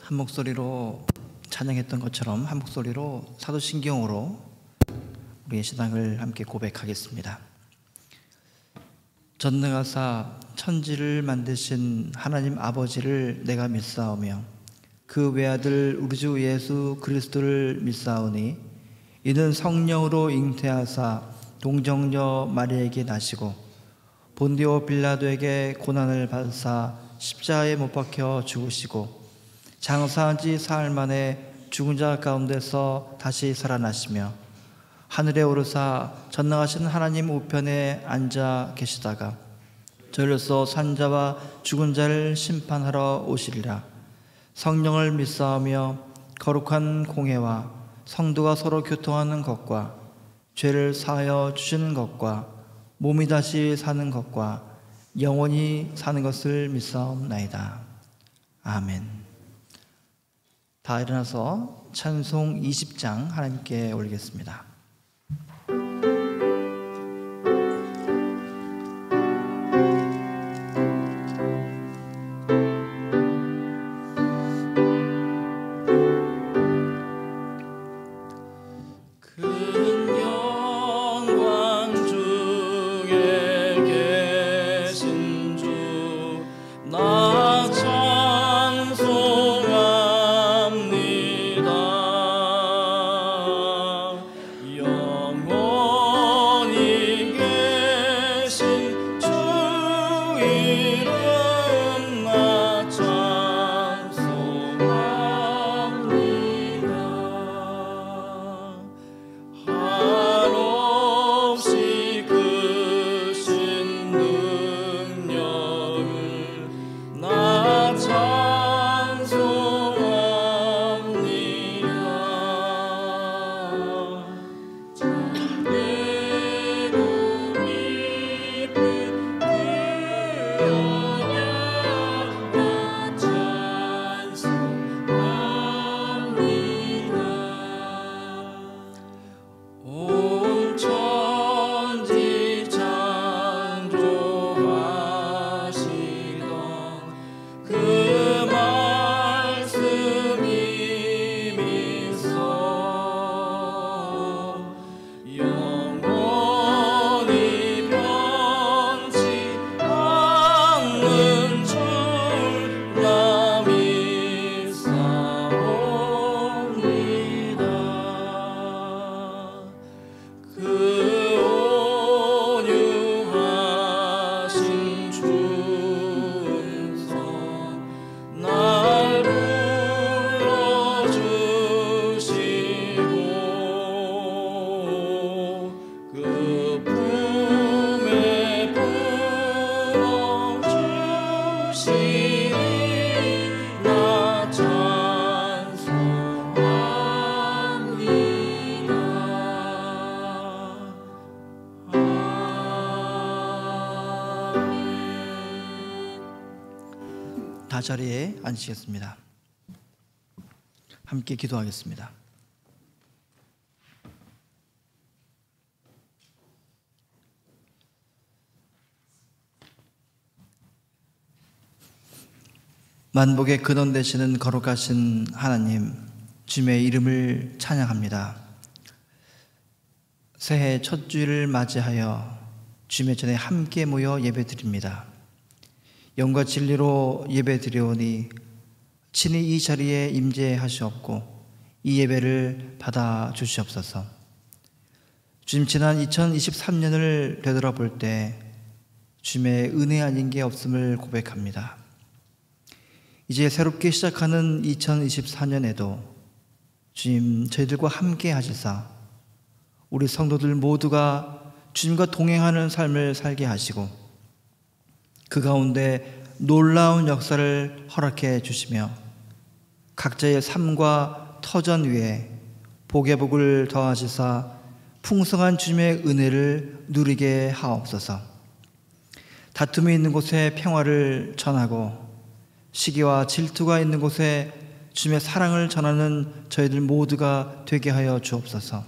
한 목소리로 찬양했던 것처럼 한 목소리로 사도신경으로 우리의 신앙을 함께 고백하겠습니다. 전능하사 천지를 만드신 하나님 아버지를 내가 믿사오며 그 외아들 우리 주 예수 그리스도를 믿사오니 이는 성령으로 잉태하사 동정녀 마리아에게 나시고 본디오 빌라도에게 고난을 받으사 십자가에 못 박혀 죽으시고 장사한 지 사흘 만에 죽은 자 가운데서 다시 살아나시며 하늘에 오르사 전능하신 하나님 우편에 앉아 계시다가 저리로서 산자와 죽은 자를 심판하러 오시리라. 성령을 믿사오며 거룩한 공회와 성도가 서로 교통하는 것과 죄를 사하여 주시는 것과 몸이 다시 사는 것과 영원히 사는 것을 믿사옵나이다. 아멘. 다 일어나서 찬송 20장 하나님께 올리겠습니다. 다 자리에 앉으시겠습니다. 함께 기도하겠습니다. 만복의 근원 되시는 거룩하신 하나님, 주님의 이름을 찬양합니다. 새해 첫 주일을 맞이하여 주님의 전에 함께 모여 예배드립니다. 영과 진리로 예배드리오니 친히 이 자리에 임재하시옵고 이 예배를 받아 주시옵소서. 주님, 지난 2023년을 되돌아볼 때 주님의 은혜 아닌 게 없음을 고백합니다. 이제 새롭게 시작하는 2024년에도 주님 저희들과 함께 하시사 우리 성도들 모두가 주님과 동행하는 삶을 살게 하시고 그 가운데 놀라운 역사를 허락해 주시며 각자의 삶과 터전 위에 복의 복을 더하시사 풍성한 주님의 은혜를 누리게 하옵소서. 다툼이 있는 곳에 평화를 전하고 시기와 질투가 있는 곳에 주님의 사랑을 전하는 저희들 모두가 되게 하여 주옵소서.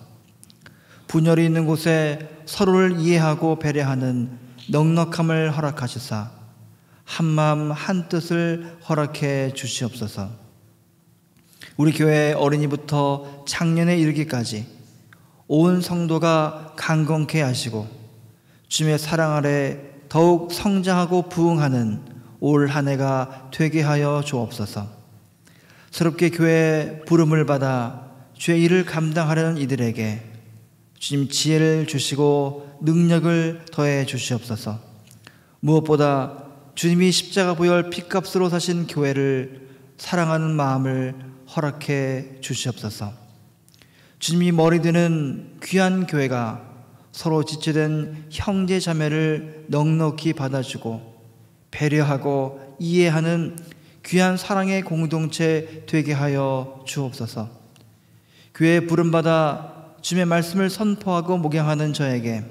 분열이 있는 곳에 서로를 이해하고 배려하는 넉넉함을 허락하시사 한마음 한뜻을 허락해 주시옵소서. 우리 교회 어린이부터 창년에 이르기까지 온 성도가 강건케 하시고 주님의 사랑 아래 더욱 성장하고 부흥하는 올 한 해가 되게 하여 주옵소서. 새롭게 교회의 부름을 받아 주의 일을 감당하려는 이들에게 주님 지혜를 주시고 능력을 더해 주시옵소서. 무엇보다 주님이 십자가 보혈 피값으로 사신 교회를 사랑하는 마음을 허락해 주시옵소서. 주님이 머리 드는 귀한 교회가 서로 지체된 형제 자매를 넉넉히 받아주고 배려하고 이해하는 귀한 사랑의 공동체 되게 하여 주옵소서. 교회에 부름받아 주님의 말씀을 선포하고 목양하는 저에게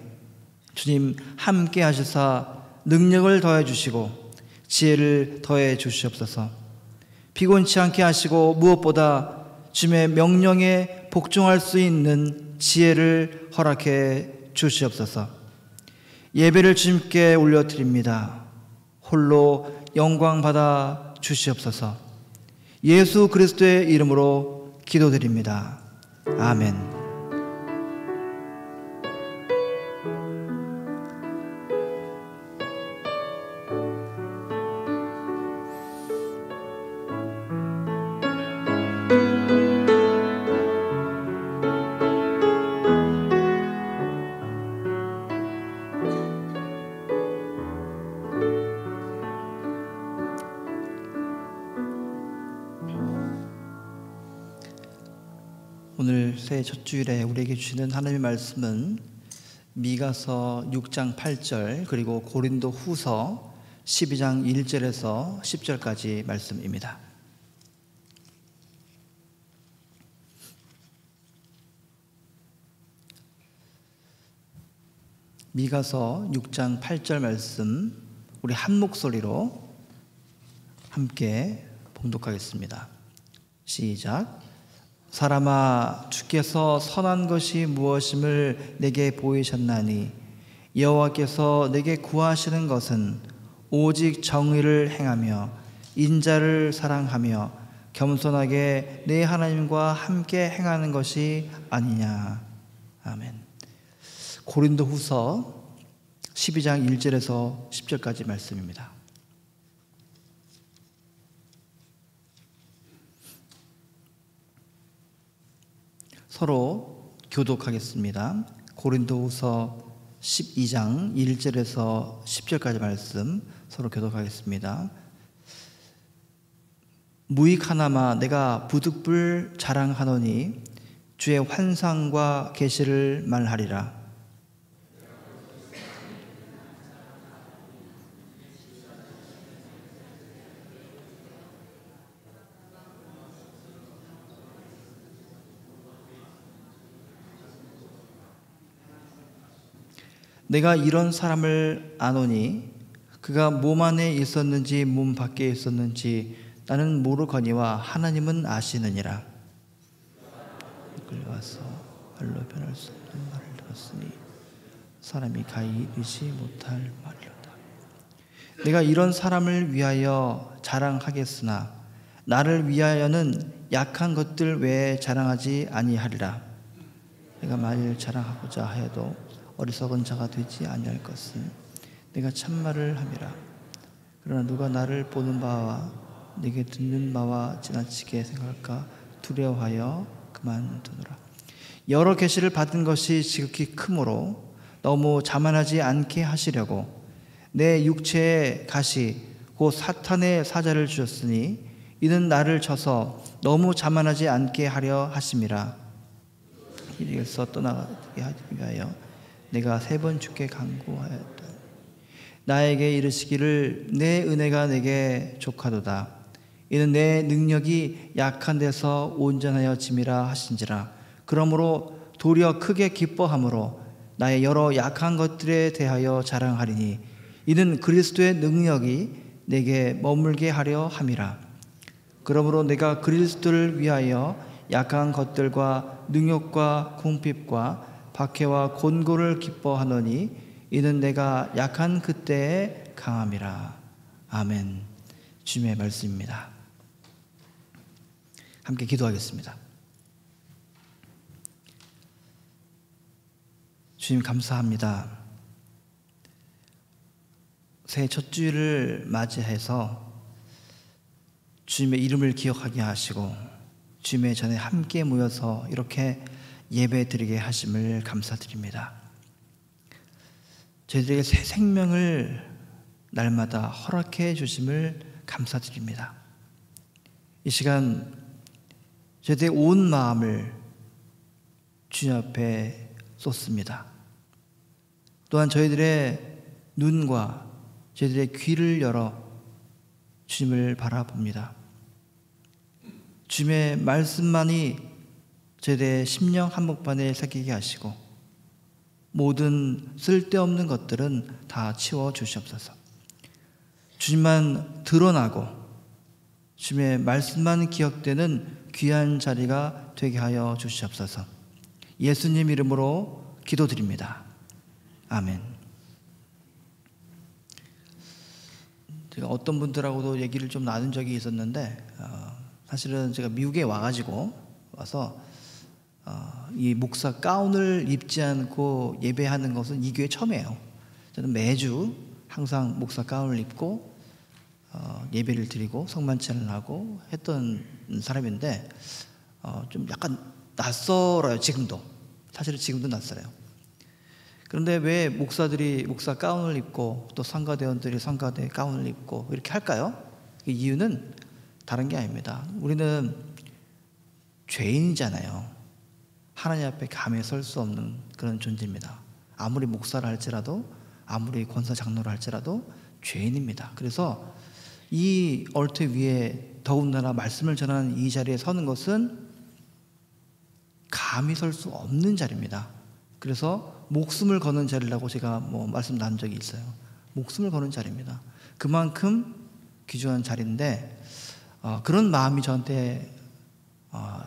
주님 함께 하시사 능력을 더해 주시고 지혜를 더해 주시옵소서. 피곤치 않게 하시고 무엇보다 주님의 명령에 복종할 수 있는 지혜를 허락해 주시옵소서. 예배를 주님께 올려드립니다. 홀로 영광 받아 주시옵소서. 예수 그리스도의 이름으로 기도드립니다. 아멘. 오늘 새해 첫 주일에 우리에게 주시는 하나님의 말씀은 미가서 6장 8절 그리고 고린도 후서 12장 1절에서 10절까지 말씀입니다. 미가서 6장 8절 말씀 우리 한 목소리로 함께 봉독하겠습니다. 시작. 사람아, 주께서 선한 것이 무엇임을 내게 보이셨나니 여호와께서 내게 구하시는 것은 오직 정의를 행하며 인자를 사랑하며 겸손하게 내 하나님과 함께 행하는 것이 아니냐. 아멘. 고린도 후서 12장 1절에서 10절까지 말씀입니다. 서로 교독하겠습니다. 고린도후서 12장 1절에서 10절까지 말씀 서로 교독하겠습니다. 무익하나마 내가 부득불 자랑하노니 주의 환상과 계시를 말하리라. 내가 이런 사람을 아노니 그가 몸 안에 있었는지 몸 밖에 있었는지 나는 모르거니와 하나님은 아시느니라. 끌려와서 말로 변할 수 없는 말을 들었으니 사람이 가히 이르지 못할 말이로다. 내가 이런 사람을 위하여 자랑하겠으나 나를 위하여는 약한 것들 외에 자랑하지 아니하리라. 내가 만일 자랑하고자 하여도 어리석은 자가 되지 아니할 것은 내가 참말을 함이라. 그러나 누가 나를 보는 바와 내게 듣는 바와 지나치게 생각할까 두려워하여 그만두노라. 여러 계시를 받은 것이 지극히 크므로 너무 자만하지 않게 하시려고 내 육체에 가시 곧 사탄의 사자를 주셨으니 이는 나를 쳐서 너무 자만하지 않게 하려 하심이라. 이리에서 떠나가게 하기 위하여 내가 3번 주께 간구하였다. 나에게 이르시기를 내 은혜가 내게 족하도다. 이는 내 능력이 약한 데서 온전하여 짐이라 하신지라. 그러므로 도리어 크게 기뻐함으로 나의 여러 약한 것들에 대하여 자랑하리니 이는 그리스도의 능력이 내게 머물게 하려 함이라. 그러므로 내가 그리스도를 위하여 약한 것들과 능욕과 궁핍과 박해와 곤고를 기뻐하노니 이는 내가 약한 그때에 강함이라. 아멘. 주님의 말씀입니다. 함께 기도하겠습니다. 주님 감사합니다. 새해 첫 주일을 맞이해서 주님의 이름을 기억하게 하시고 주님의 전에 함께 모여서 이렇게 예배 드리게 하심을 감사드립니다. 저희들에게 새 생명을 날마다 허락해 주심을 감사드립니다. 이 시간 저희들의 온 마음을 주님 앞에 쏟습니다. 또한 저희들의 눈과 저희들의 귀를 열어 주님을 바라봅니다. 주님의 말씀만이 저희들의 심령 한복판에 새기게 하시고 모든 쓸데없는 것들은 다 치워 주시옵소서. 주님만 드러나고 주님의 말씀만 기억되는 귀한 자리가 되게 하여 주시옵소서. 예수님 이름으로 기도드립니다. 아멘. 제가 어떤 분들하고도 얘기를 좀 나눈 적이 있었는데 사실은 제가 미국에 와서 이 목사 가운을 입지 않고 예배하는 것은 이 교회 처음이에요. 저는 매주 항상 목사 가운을 입고 예배를 드리고 성만찬을 하고 했던 사람인데 좀 약간 낯설어요. 지금도 사실은 지금도 낯설어요. 그런데 왜 목사들이 목사 가운을 입고 또 성가대원들이 성가대 가운을 입고 이렇게 할까요? 그 이유는 다른 게 아닙니다. 우리는 죄인이잖아요. 하나님 앞에 감히 설 수 없는 그런 존재입니다. 아무리 목사를 할지라도 아무리 권사 장로를 할지라도 죄인입니다. 그래서 이 얼터 위에 더군다나 말씀을 전하는 이 자리에 서는 것은 감히 설 수 없는 자리입니다. 그래서 목숨을 거는 자리라고 제가 말씀 나눈 적이 있어요. 목숨을 거는 자리입니다. 그만큼 귀중한 자리인데 그런 마음이 저한테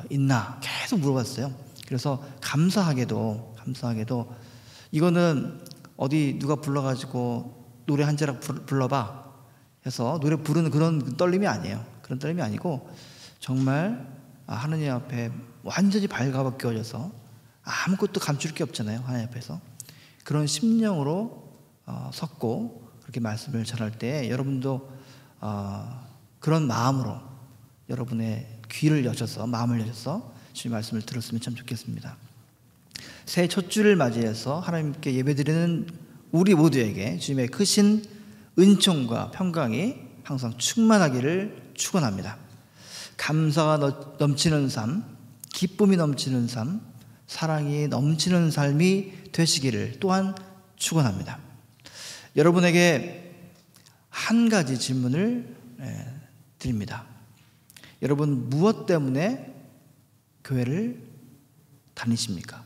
있나 계속 물어봤어요. 그래서 감사하게도 이거는 어디 누가 불러가지고 노래 한 자락 불러봐 해서 노래 부르는 그런 떨림이 아니에요. 그런 떨림이 아니고 정말 하느님 앞에 완전히 발가벗겨져서 아무것도 감출 게 없잖아요. 하나님 앞에서 그런 심령으로 섰고 그렇게 말씀을 전할 때 여러분도 그런 마음으로 여러분의 귀를 여셔서 마음을 여셔서 주님 말씀을 들었으면 참 좋겠습니다. 새해 첫 주를 맞이해서 하나님께 예배드리는 우리 모두에게 주님의 크신 은총과 평강이 항상 충만하기를 축원합니다. 감사가 넘치는 삶, 기쁨이 넘치는 삶, 사랑이 넘치는 삶이 되시기를 또한 축원합니다. 여러분에게 한 가지 질문을 드립니다. 여러분 무엇 때문에 교회를 다니십니까?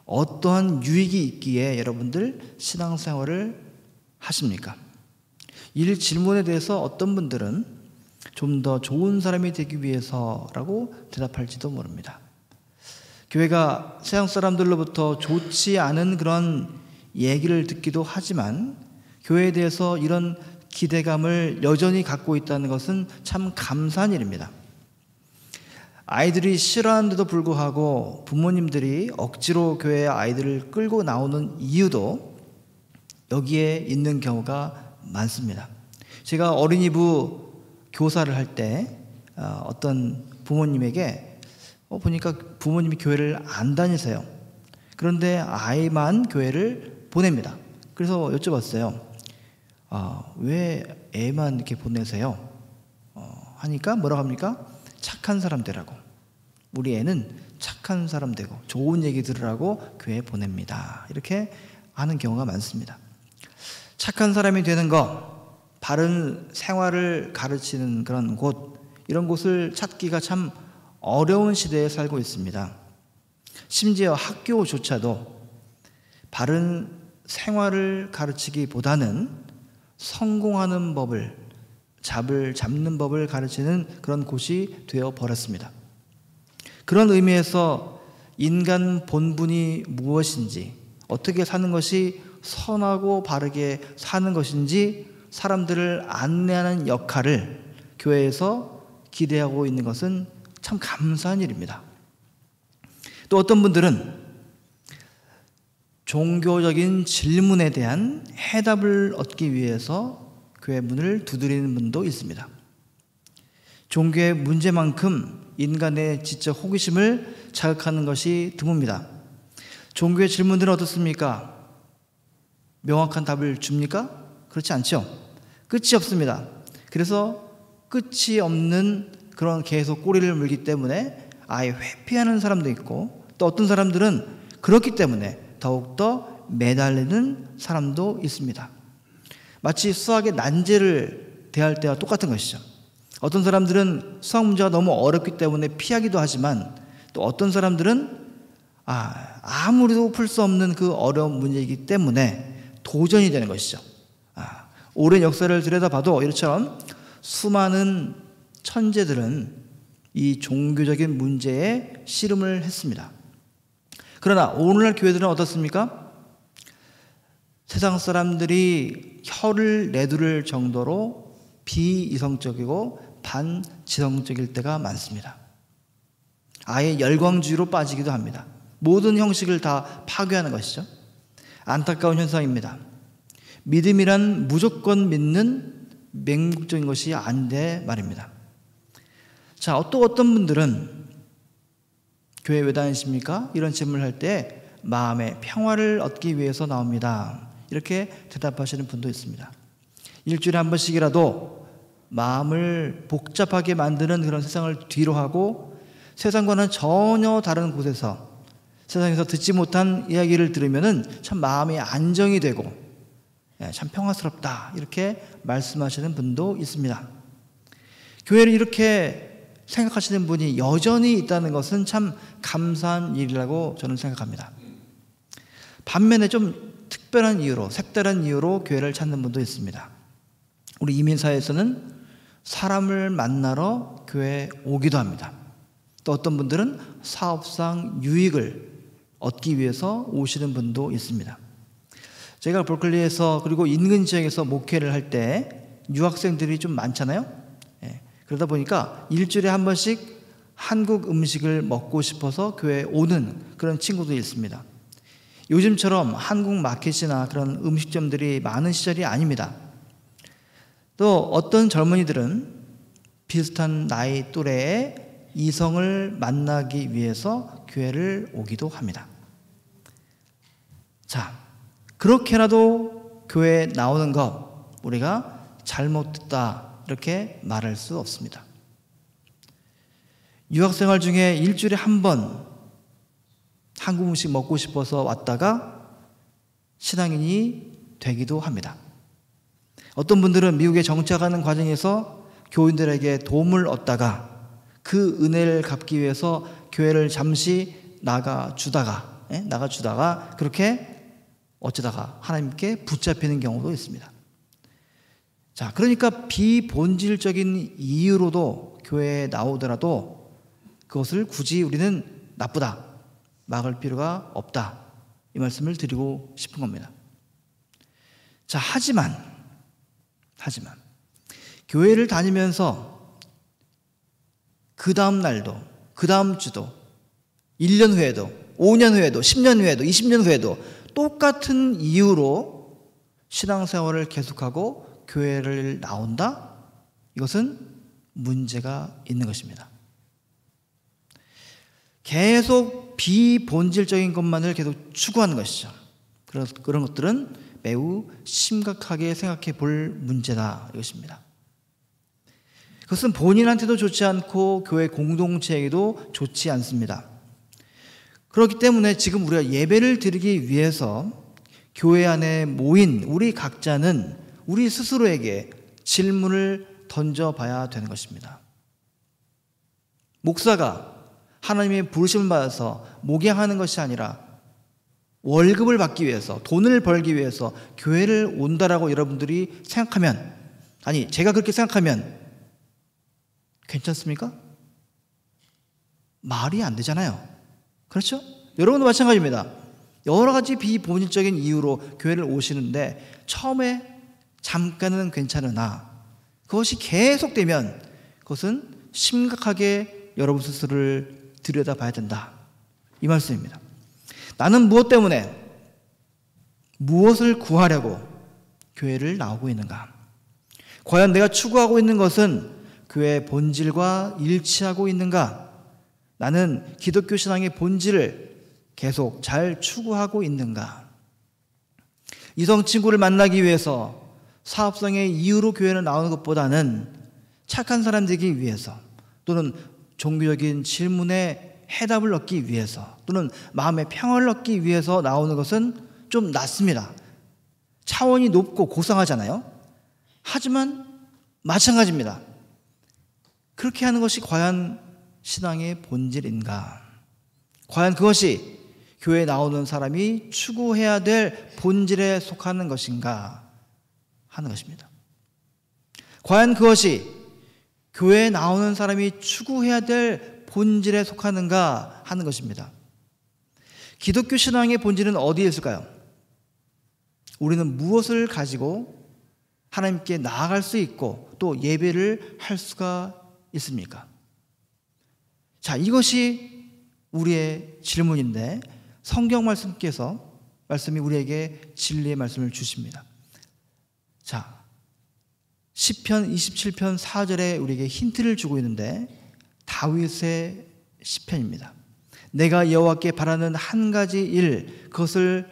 어떠한 유익이 있기에 여러분들 신앙생활을 하십니까? 이 질문에 대해서 어떤 분들은 좀 더 좋은 사람이 되기 위해서라고 대답할지도 모릅니다. 교회가 세상 사람들로부터 좋지 않은 그런 얘기를 듣기도 하지만 교회에 대해서 이런 기대감을 여전히 갖고 있다는 것은 참 감사한 일입니다. 아이들이 싫어하는데도 불구하고 부모님들이 억지로 교회에 아이들을 끌고 나오는 이유도 여기에 있는 경우가 많습니다. 제가 어린이부 교사를 할 때 어떤 부모님에게 보니까 부모님이 교회를 안 다니세요. 그런데 아이만 교회를 보냅니다. 그래서 여쭤봤어요. 왜 애만 이렇게 보내세요? 하니까 뭐라고 합니까? 착한 사람 되라고. 우리 애는 착한 사람 되고 좋은 얘기 들으라고 교회에 보냅니다. 이렇게 하는 경우가 많습니다. 착한 사람이 되는 것, 바른 생활을 가르치는 그런 곳, 이런 곳을 찾기가 참 어려운 시대에 살고 있습니다. 심지어 학교조차도 바른 생활을 가르치기보다는 성공하는 법을, 잡는 법을 가르치는 그런 곳이 되어 버렸습니다. 그런 의미에서 인간 본분이 무엇인지, 어떻게 사는 것이 선하고 바르게 사는 것인지 사람들을 안내하는 역할을 교회에서 기대하고 있는 것은 참 감사한 일입니다. 또 어떤 분들은 종교적인 질문에 대한 해답을 얻기 위해서 교회 문을 두드리는 분도 있습니다. 종교의 문제만큼 인간의 지적 호기심을 자극하는 것이 드뭅니다. 종교의 질문들은 어떻습니까? 명확한 답을 줍니까? 그렇지 않죠. 끝이 없습니다. 그래서 끝이 없는 그런 계속 꼬리를 물기 때문에 아예 회피하는 사람도 있고, 또 어떤 사람들은 그렇기 때문에 더욱더 매달리는 사람도 있습니다. 마치 수학의 난제를 대할 때와 똑같은 것이죠. 어떤 사람들은 수학 문제가 너무 어렵기 때문에 피하기도 하지만, 또 어떤 사람들은 아무리도 풀 수 없는 그 어려운 문제이기 때문에 도전이 되는 것이죠. 오랜 역사를 들여다봐도 이처럼 수많은 천재들은 이 종교적인 문제에 씨름을 했습니다. 그러나 오늘날 교회들은 어떻습니까? 세상 사람들이 혀를 내두를 정도로 비이성적이고 반지성적일 때가 많습니다. 아예 열광주의로 빠지기도 합니다. 모든 형식을 다 파괴하는 것이죠. 안타까운 현상입니다. 믿음이란 무조건 믿는 맹목적인 것이 아닌데 말입니다. 자, 또 어떤 분들은 교회 왜 다니십니까? 이런 질문을 할 때 마음의 평화를 얻기 위해서 나옵니다. 이렇게 대답하시는 분도 있습니다. 일주일에 한 번씩이라도 마음을 복잡하게 만드는 그런 세상을 뒤로하고 세상과는 전혀 다른 곳에서 세상에서 듣지 못한 이야기를 들으면 참 마음이 안정이 되고 참 평화스럽다, 이렇게 말씀하시는 분도 있습니다. 교회를 이렇게 생각하시는 분이 여전히 있다는 것은 참 감사한 일이라고 저는 생각합니다. 반면에 좀 특별한 이유로, 색다른 이유로 교회를 찾는 분도 있습니다. 우리 이민사회에서는 사람을 만나러 교회에 오기도 합니다. 또 어떤 분들은 사업상 유익을 얻기 위해서 오시는 분도 있습니다. 제가 berkeley에서 그리고 인근 지역에서 목회를 할 때 유학생들이 좀 많잖아요. 그러다 보니까 일주일에 한 번씩 한국 음식을 먹고 싶어서 교회에 오는 그런 친구도 있습니다. 요즘처럼 한국 마켓이나 그런 음식점들이 많은 시절이 아닙니다. 또 어떤 젊은이들은 비슷한 나이 또래의 이성을 만나기 위해서 교회를 오기도 합니다. 자, 그렇게라도 교회에 나오는 것 우리가 잘못됐다 이렇게 말할 수 없습니다. 유학생활 중에 일주일에 한 번 한국 음식 먹고 싶어서 왔다가 신앙인이 되기도 합니다. 어떤 분들은 미국에 정착하는 과정에서 교인들에게 도움을 얻다가 그 은혜를 갚기 위해서 교회를 잠시 나가주다가 그렇게 어쩌다가 하나님께 붙잡히는 경우도 있습니다. 자, 그러니까 비본질적인 이유로도 교회에 나오더라도 그것을 굳이 우리는 나쁘다, 막을 필요가 없다, 이 말씀을 드리고 싶은 겁니다. 자, 하지만 교회를 다니면서 그 다음 날도, 그 다음 주도, 1년 후에도, 5년 후에도, 10년 후에도, 20년 후에도 똑같은 이유로 신앙생활을 계속하고 교회를 나온다? 이것은 문제가 있는 것입니다. 계속 비본질적인 것만을 계속 추구하는 것이죠. 그런 것들은 매우 심각하게 생각해 볼 문제다, 이것입니다. 그것은 본인한테도 좋지 않고 교회 공동체에도 좋지 않습니다. 그렇기 때문에 지금 우리가 예배를 드리기 위해서 교회 안에 모인 우리 각자는 우리 스스로에게 질문을 던져봐야 되는 것입니다. 목사가 하나님의 부르심을 받아서 목양하는 것이 아니라 월급을 받기 위해서, 돈을 벌기 위해서 교회를 온다라고 여러분들이 생각하면, 아니 제가 그렇게 생각하면 괜찮습니까? 말이 안 되잖아요. 그렇죠? 여러분도 마찬가지입니다. 여러 가지 비본질적인 이유로 교회를 오시는데 처음에 잠깐은 괜찮으나 그것이 계속되면 그것은 심각하게 여러분 스스로를 들여다봐야 된다. 이 말씀입니다. 나는 무엇 때문에 무엇을 구하려고 교회를 나오고 있는가? 과연 내가 추구하고 있는 것은 교회의 본질과 일치하고 있는가? 나는 기독교 신앙의 본질을 계속 잘 추구하고 있는가? 이성 친구를 만나기 위해서 사업성의 이유로 교회를 나오는 것보다는 착한 사람 되기 위해서 또는 종교적인 질문에 해답을 얻기 위해서 또는 마음의 평화를 얻기 위해서 나오는 것은 좀 낫습니다. 차원이 높고 고상하잖아요. 하지만 마찬가지입니다. 그렇게 하는 것이 과연 신앙의 본질인가? 과연 그것이 교회에 나오는 사람이 추구해야 될 본질에 속하는 것인가 하는 것입니다. 과연 그것이 교회에 나오는 사람이 추구해야 될 본질에 속하는가 하는 것입니다. 기독교 신앙의 본질은 어디에 있을까요? 우리는 무엇을 가지고 하나님께 나아갈 수 있고 또 예배를 할 수가 있습니까? 자, 이것이 우리의 질문인데 성경 말씀이 우리에게 진리의 말씀을 주십니다. 자, 시편 27편 4절에 우리에게 힌트를 주고 있는데 다윗의 시편입니다. 내가 여호와께 바라는 한 가지 일, 그것을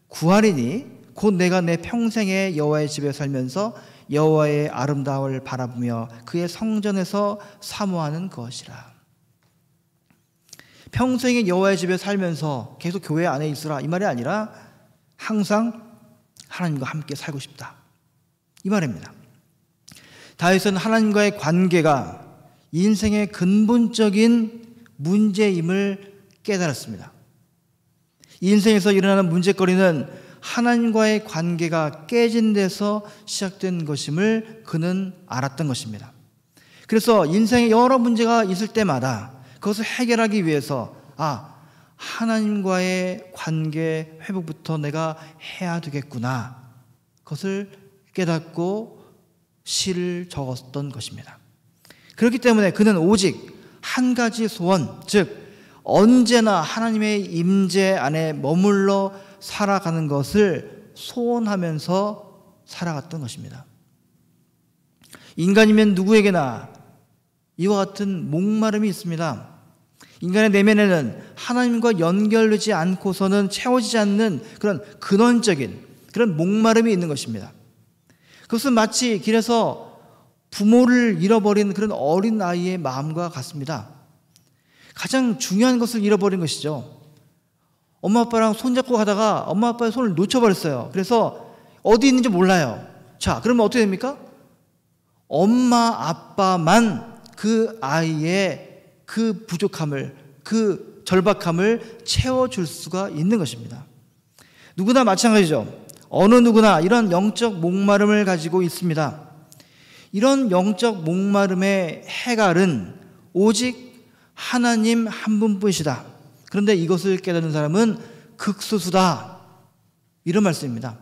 구하리니 곧 내가 내 평생에 여호와의 집에 살면서 여호와의 아름다움을 바라보며 그의 성전에서 사모하는 것이라. 평생에 여호와의 집에 살면서 계속 교회 안에 있으라, 이 말이 아니라 항상 하나님과 함께 살고 싶다, 이 말입니다. 다윗은 하나님과의 관계가 인생의 근본적인 문제임을 깨달았습니다. 인생에서 일어나는 문제거리는 하나님과의 관계가 깨진 데서 시작된 것임을 그는 알았던 것입니다. 그래서 인생에 여러 문제가 있을 때마다 그것을 해결하기 위해서 하나님과의 관계 회복부터 내가 해야 되겠구나, 그것을 깨닫고 시를 적었던 것입니다. 그렇기 때문에 그는 오직 한 가지 소원, 즉 언제나 하나님의 임재 안에 머물러 살아가는 것을 소원하면서 살아갔던 것입니다. 인간이면 누구에게나 이와 같은 목마름이 있습니다. 인간의 내면에는 하나님과 연결되지 않고서는 채워지지 않는 그런 근원적인 그런 목마름이 있는 것입니다. 그것은 마치 길에서 부모를 잃어버린 그런 어린 아이의 마음과 같습니다. 가장 중요한 것을 잃어버린 것이죠. 엄마 아빠랑 손잡고 가다가 엄마 아빠의 손을 놓쳐버렸어요. 그래서 어디 있는지 몰라요. 자, 그러면 어떻게 됩니까? 엄마 아빠만 그 아이의 그 부족함을, 그 절박함을 채워줄 수가 있는 것입니다. 누구나 마찬가지죠. 어느 누구나 이런 영적 목마름을 가지고 있습니다. 이런 영적 목마름의 해결은 오직 하나님 한 분뿐이시다. 그런데 이것을 깨닫는 사람은 극소수다, 이런 말씀입니다.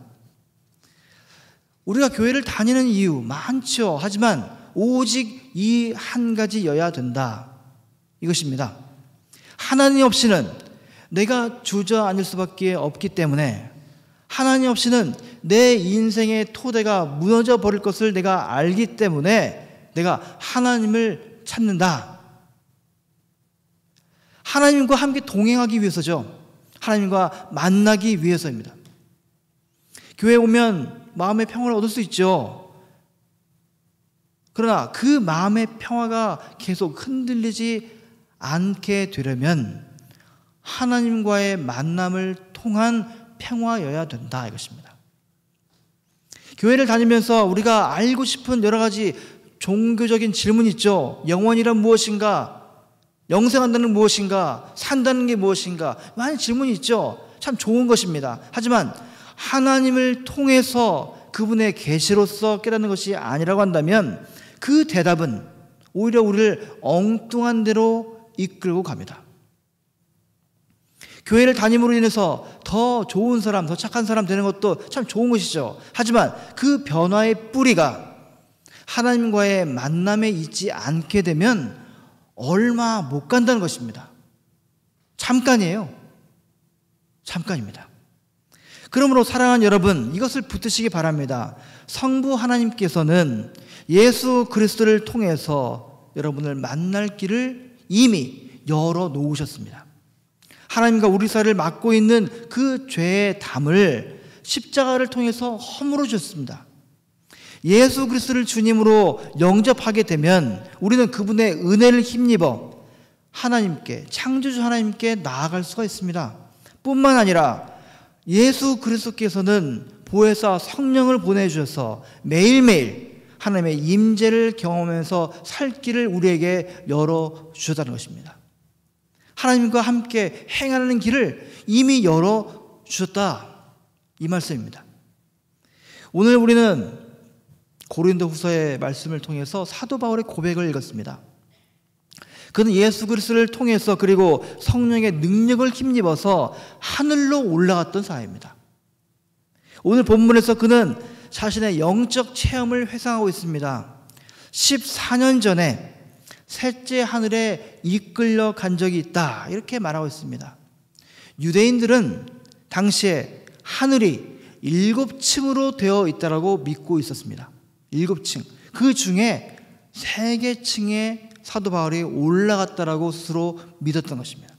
우리가 교회를 다니는 이유 많죠. 하지만 오직 이 한 가지여야 된다, 이것입니다. 하나님 없이는 내가 주저앉을 수밖에 없기 때문에, 하나님 없이는 내 인생의 토대가 무너져 버릴 것을 내가 알기 때문에 내가 하나님을 찾는다. 하나님과 함께 동행하기 위해서죠. 하나님과 만나기 위해서입니다. 교회에 오면 마음의 평화를 얻을 수 있죠. 그러나 그 마음의 평화가 계속 흔들리지 않게 되려면 하나님과의 만남을 통한 평화여야 된다, 이것입니다. 교회를 다니면서 우리가 알고 싶은 여러 가지 종교적인 질문이 있죠. 영원이란 무엇인가? 영생한다는 무엇인가? 산다는 게 무엇인가? 많은 질문이 있죠. 참 좋은 것입니다. 하지만 하나님을 통해서 그분의 계시로서 깨닫는 것이 아니라고 한다면 그 대답은 오히려 우리를 엉뚱한 데로 이끌고 갑니다. 교회를 다님으로 인해서 더 좋은 사람, 더 착한 사람 되는 것도 참 좋은 것이죠. 하지만 그 변화의 뿌리가 하나님과의 만남에 있지 않게 되면 얼마 못 간다는 것입니다. 잠깐이에요. 잠깐입니다. 그러므로 사랑하는 여러분, 이것을 붙드시기 바랍니다. 성부 하나님께서는 예수 그리스도를 통해서 여러분을 만날 길을 이미 열어 놓으셨습니다. 하나님과 우리 사이를 막고 있는 그 죄의 담을 십자가를 통해서 허물어 주셨습니다. 예수 그리스도를 주님으로 영접하게 되면 우리는 그분의 은혜를 힘입어 하나님께, 창조주 하나님께 나아갈 수가 있습니다. 뿐만 아니라 예수 그리스도께서는 보혜사 성령을 보내주셔서 매일매일 하나님의 임재를 경험하면서 살 길을 우리에게 열어주셨다는 것입니다. 하나님과 함께 행하는 길을 이미 열어주셨다, 이 말씀입니다. 오늘 우리는 고린도후서의 말씀을 통해서 사도 바울의 고백을 읽었습니다. 그는 예수 그리스도를 통해서 그리고 성령의 능력을 힘입어서 하늘로 올라갔던 사람입니다. 오늘 본문에서 그는 자신의 영적 체험을 회상하고 있습니다. 14년 전에 셋째 하늘에 이끌려 간 적이 있다, 이렇게 말하고 있습니다. 유대인들은 당시에 하늘이 7층으로 되어 있다고 믿고 있었습니다. 7층. 그 중에 3개층에 사도 바울이 올라갔다라고 스스로 믿었던 것입니다.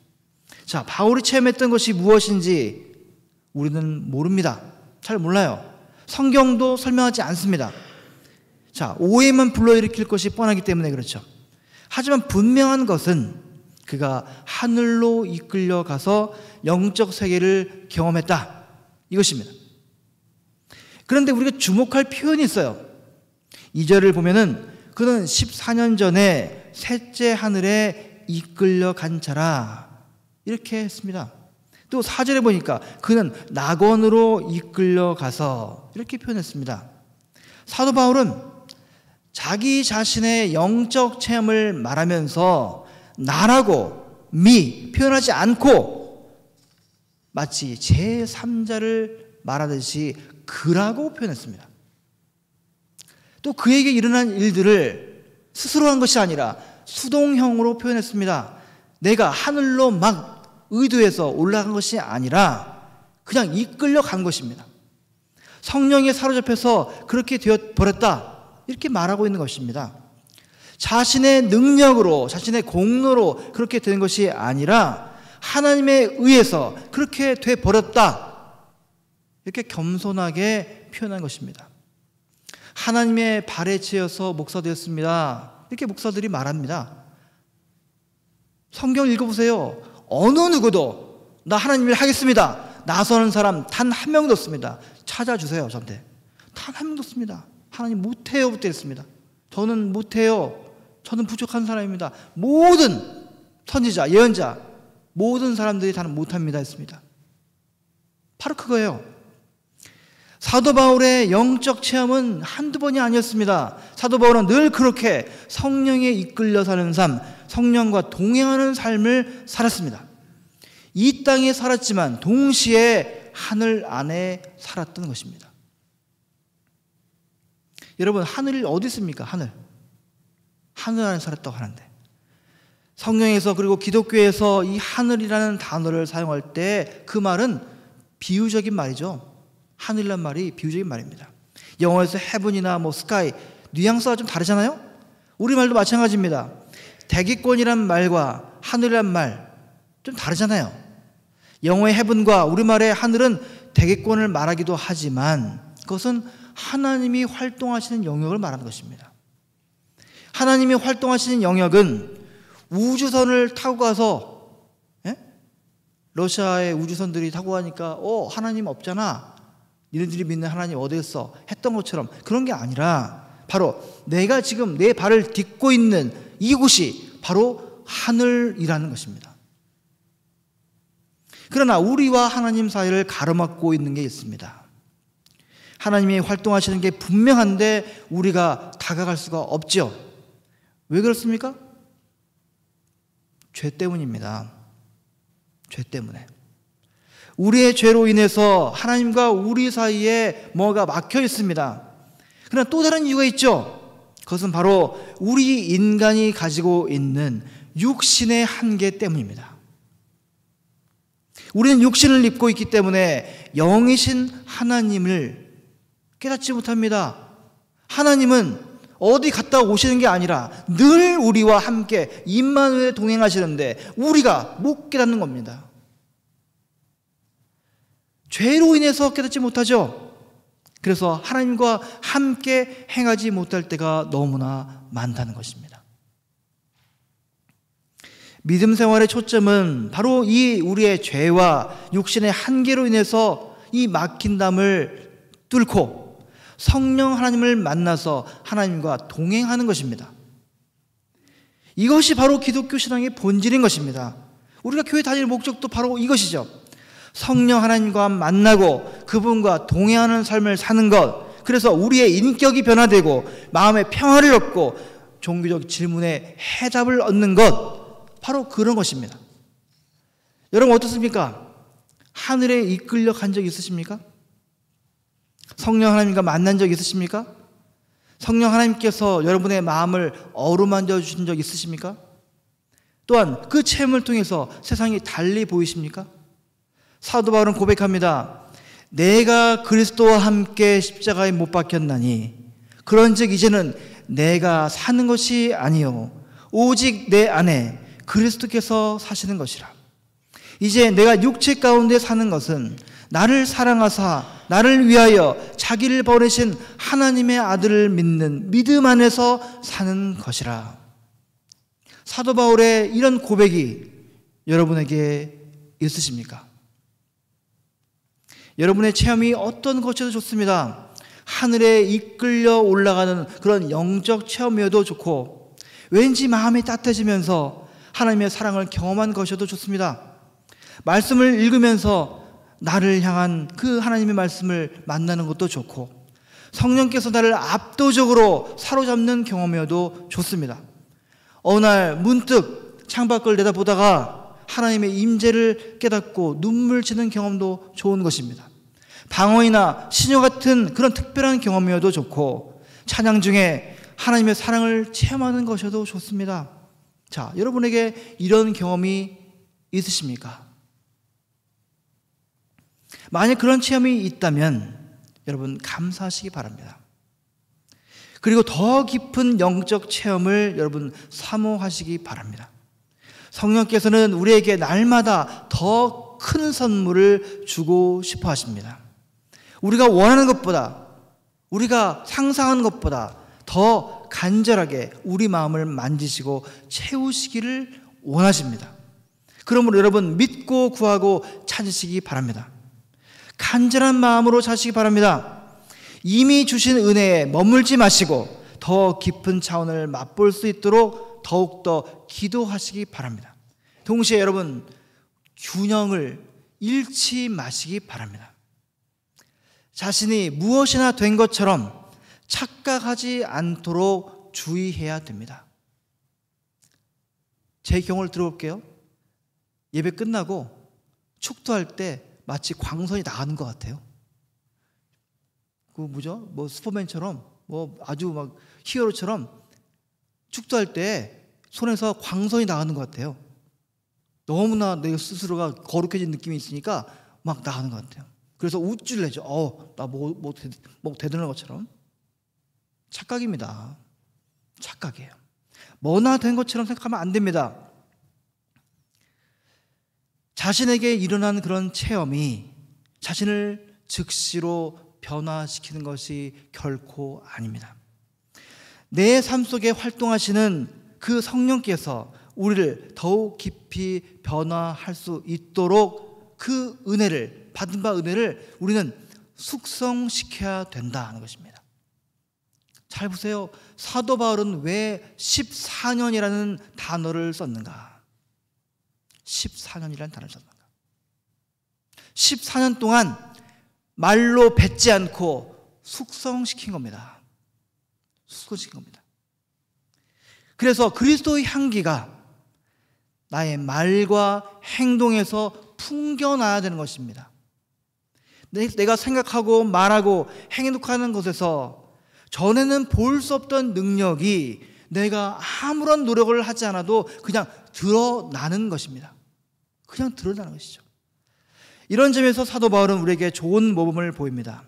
자, 바울이 체험했던 것이 무엇인지 우리는 모릅니다. 잘 몰라요. 성경도 설명하지 않습니다. 자, 오해만 불러일으킬 것이 뻔하기 때문에 그렇죠. 하지만 분명한 것은 그가 하늘로 이끌려 가서 영적 세계를 경험했다, 이것입니다. 그런데 우리가 주목할 표현이 있어요. 2절을 보면은 그는 14년 전에 셋째 하늘에 이끌려 간 자라, 이렇게 했습니다. 또 4절에 보니까 그는 낙원으로 이끌려 가서, 이렇게 표현했습니다. 사도 바울은 자기 자신의 영적 체험을 말하면서 나라고 미 표현하지 않고 마치 제3자를 말하듯이 그라고 표현했습니다. 또 그에게 일어난 일들을 스스로 한 것이 아니라 수동형으로 표현했습니다. 내가 하늘로 막 의도해서 올라간 것이 아니라 그냥 이끌려 간 것입니다. 성령에 사로잡혀서 그렇게 되어버렸다, 이렇게 말하고 있는 것입니다. 자신의 능력으로, 자신의 공로로 그렇게 된 것이 아니라 하나님에 의해서 그렇게 되어버렸다, 이렇게 겸손하게 표현한 것입니다. 하나님의 발에 채여서 목사 되었습니다, 이렇게 목사들이 말합니다. 성경 읽어보세요. 어느 누구도 나 하나님 일 하겠습니다 나서는 사람 단 한 명도 없습니다. 찾아주세요. 저한테 단 한 명도 없습니다. 하나님 못해요 부터 했습니다. 저는 못해요, 저는 부족한 사람입니다. 모든 선지자, 예언자, 모든 사람들이 다는 못합니다 했습니다. 바로 그거예요. 사도 바울의 영적 체험은 한두 번이 아니었습니다. 사도 바울은 늘 그렇게 성령에 이끌려 사는 삶, 성령과 동행하는 삶을 살았습니다. 이 땅에 살았지만 동시에 하늘 안에 살았던 것입니다. 여러분, 하늘이 어디 있습니까? 하늘 안에 살았다고 하는데, 성경에서 그리고 기독교에서 이 하늘이라는 단어를 사용할 때 그 말은 비유적인 말이죠. 하늘이란 말이 비유적인 말입니다. 영어에서 heaven이나 sky, 뉘앙스가 좀 다르잖아요. 우리말도 마찬가지입니다. 대기권이란 말과 하늘이란 말 좀 다르잖아요. 영어의 heaven과 우리말의 하늘은 대기권을 말하기도 하지만 그것은 하나님이 활동하시는 영역을 말하는 것입니다. 하나님이 활동하시는 영역은 우주선을 타고 가서, 러시아의 우주선들이 타고 가니까 하나님 없잖아, 니네들이 믿는 하나님 어디 있어 했던 것처럼 그런 게 아니라 바로 내가 지금 내 발을 딛고 있는 이곳이 바로 하늘이라는 것입니다. 그러나 우리와 하나님 사이를 가로막고 있는 게 있습니다. 하나님이 활동하시는 게 분명한데 우리가 다가갈 수가 없죠. 왜 그렇습니까? 죄 때문입니다. 죄 때문에. 우리의 죄로 인해서 하나님과 우리 사이에 뭐가 막혀 있습니다. 그러나 또 다른 이유가 있죠. 그것은 바로 우리 인간이 가지고 있는 육신의 한계 때문입니다. 우리는 육신을 입고 있기 때문에 영이신 하나님을 깨닫지 못합니다. 하나님은 어디 갔다 오시는 게 아니라 늘 우리와 함께 임마누엘 동행하시는데 우리가 못 깨닫는 겁니다. 죄로 인해서 깨닫지 못하죠. 그래서 하나님과 함께 행하지 못할 때가 너무나 많다는 것입니다. 믿음 생활의 초점은 바로 이 우리의 죄와 육신의 한계로 인해서 이 막힌 담을 뚫고 성령 하나님을 만나서 하나님과 동행하는 것입니다. 이것이 바로 기독교 신앙의 본질인 것입니다. 우리가 교회 다닐 목적도 바로 이것이죠. 성령 하나님과 만나고 그분과 동행하는 삶을 사는 것, 그래서 우리의 인격이 변화되고 마음의 평화를 얻고 종교적 질문에 해답을 얻는 것, 바로 그런 것입니다. 여러분 어떻습니까? 하늘에 이끌려 간 적 있으십니까? 성령 하나님과 만난 적 있으십니까? 성령 하나님께서 여러분의 마음을 어루만져 주신 적 있으십니까? 또한 그 체험을 통해서 세상이 달리 보이십니까? 사도 바울은 고백합니다. 내가 그리스도와 함께 십자가에 못 박혔나니 그런즉 이제는 내가 사는 것이 아니요 오직 내 안에 그리스도께서 사시는 것이라. 이제 내가 육체 가운데 사는 것은 나를 사랑하사 나를 위하여 자기를 버리신 하나님의 아들을 믿는 믿음 안에서 사는 것이라. 사도 바울의 이런 고백이 여러분에게 있으십니까? 여러분의 체험이 어떤 것이어도 좋습니다. 하늘에 이끌려 올라가는 그런 영적 체험이어도 좋고 왠지 마음이 따뜻해지면서 하나님의 사랑을 경험한 것이어도 좋습니다. 말씀을 읽으면서 나를 향한 그 하나님의 말씀을 만나는 것도 좋고 성령께서 나를 압도적으로 사로잡는 경험이어도 좋습니다. 어느 날 문득 창밖을 내다보다가 하나님의 임재를 깨닫고 눈물 지는 경험도 좋은 것입니다. 방언이나 신요 같은 그런 특별한 경험이어도 좋고 찬양 중에 하나님의 사랑을 체험하는 것이어도 좋습니다. 자, 여러분에게 이런 경험이 있으십니까? 만약 그런 체험이 있다면 여러분 감사하시기 바랍니다. 그리고 더 깊은 영적 체험을 여러분 사모하시기 바랍니다. 성령께서는 우리에게 날마다 더 큰 선물을 주고 싶어 하십니다. 우리가 원하는 것보다, 우리가 상상하는 것보다 더 간절하게 우리 마음을 만지시고 채우시기를 원하십니다. 그러므로 여러분 믿고 구하고 찾으시기 바랍니다. 간절한 마음으로 찾으시기 바랍니다. 이미 주신 은혜에 머물지 마시고 더 깊은 차원을 맛볼 수 있도록 더욱더 기도하시기 바랍니다. 동시에 여러분 균형을 잃지 마시기 바랍니다. 자신이 무엇이나 된 것처럼 착각하지 않도록 주의해야 됩니다. 제 경우를 들어볼게요. 예배 끝나고 축도할 때 마치 광선이 나가는 것 같아요. 그 뭐죠? 뭐 슈퍼맨처럼 뭐 아주 막 히어로처럼 축도할 때 손에서 광선이 나가는 것 같아요. 너무나 내 스스로가 거룩해진 느낌이 있으니까 막 나가는 것 같아요. 그래서 우쭐 내죠. 나 뭐 대드는 것처럼. 착각입니다. 착각이에요. 뭐나 된 것처럼 생각하면 안 됩니다. 자신에게 일어난 그런 체험이 자신을 즉시로 변화시키는 것이 결코 아닙니다. 내 삶 속에 활동하시는 그 성령께서 우리를 더욱 깊이 변화할 수 있도록 그 은혜를, 받은 바 은혜를 우리는 숙성시켜야 된다는 것입니다. 잘 보세요. 사도 바울은 왜 14년이라는 단어를 썼는가? 14년이라는 단어를 썼는가? 14년 동안 말로 뱉지 않고 숙성시킨 겁니다. 숙성시킨 겁니다. 그래서 그리스도의 향기가 나의 말과 행동에서 풍겨나야 되는 것입니다. 내가 생각하고 말하고 행동하는 것에서 전에는 볼 수 없던 능력이 내가 아무런 노력을 하지 않아도 그냥 드러나는 것입니다. 그냥 드러나는 것이죠. 이런 점에서 사도 바울은 우리에게 좋은 모범을 보입니다.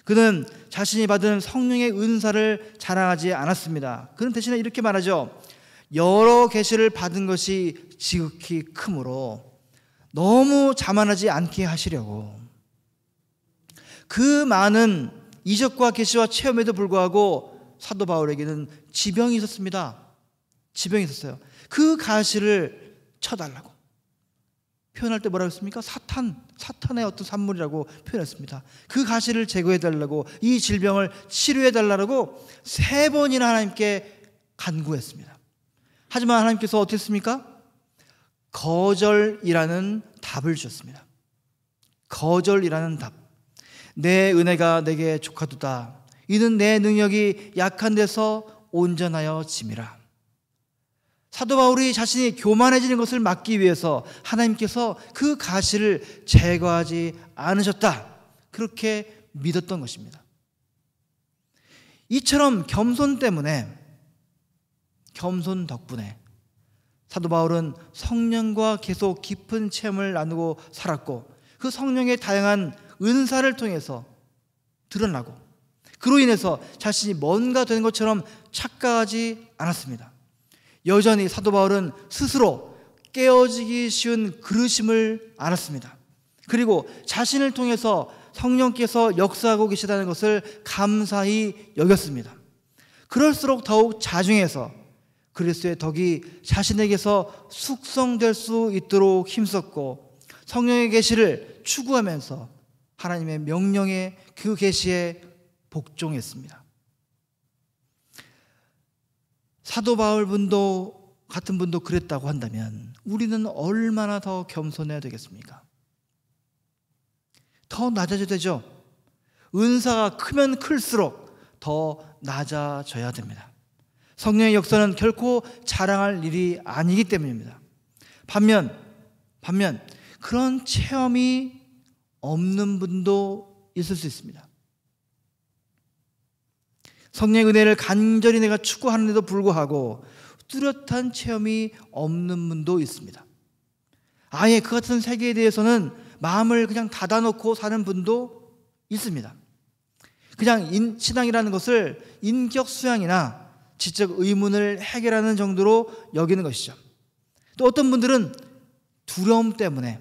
그는 자신이 받은 성령의 은사를 자랑하지 않았습니다. 그는 대신에 이렇게 말하죠. 여러 계시를 받은 것이 지극히 크므로 너무 자만하지 않게 하시려고. 그 많은 이적과 계시와 체험에도 불구하고 사도 바울에게는 지병이 있었습니다. 지병이 있었어요. 그 가시를 쳐달라고. 표현할 때 뭐라고 했습니까? 사탄의 어떤 산물이라고 표현했습니다. 그 가시를 제거해달라고, 이 질병을 치료해달라고 3번이나 하나님께 간구했습니다. 하지만 하나님께서 어떻게 했습니까? 거절이라는 답을 주셨습니다. 거절이라는 답. 내 은혜가 내게 족하도다. 이는 내 능력이 약한 데서 온전하여 짐이라. 사도 바울이 자신이 교만해지는 것을 막기 위해서 하나님께서 그 가시를 제거하지 않으셨다. 그렇게 믿었던 것입니다. 이처럼 겸손 덕분에 사도 바울은 성령과 계속 깊은 체험을 나누고 살았고, 그 성령의 다양한 은사를 통해서 드러나고, 그로 인해서 자신이 뭔가 되는 것처럼 착각하지 않았습니다. 여전히 사도 바울은 스스로 깨어지기 쉬운 그릇임을 알았습니다. 그리고 자신을 통해서 성령께서 역사하고 계시다는 것을 감사히 여겼습니다. 그럴수록 더욱 자중해서 그리스도의 덕이 자신에게서 숙성될 수 있도록 힘썼고, 성령의 계시를 추구하면서 하나님의 명령에, 그 계시에 복종했습니다. 사도 바울 분도 같은 분도 그랬다고 한다면 우리는 얼마나 더 겸손해야 되겠습니까? 더 낮아져야 되죠. 은사가 크면 클수록 더 낮아져야 됩니다. 성령의 역사는 결코 자랑할 일이 아니기 때문입니다. 반면 그런 체험이 없는 분도 있을 수 있습니다. 성령의 은혜를 간절히 내가 추구하는데도 불구하고 뚜렷한 체험이 없는 분도 있습니다. 아예 그 같은 세계에 대해서는 마음을 그냥 닫아놓고 사는 분도 있습니다. 그냥 신앙이라는 것을 인격 수양이나 지적 의문을 해결하는 정도로 여기는 것이죠. 또 어떤 분들은 두려움 때문에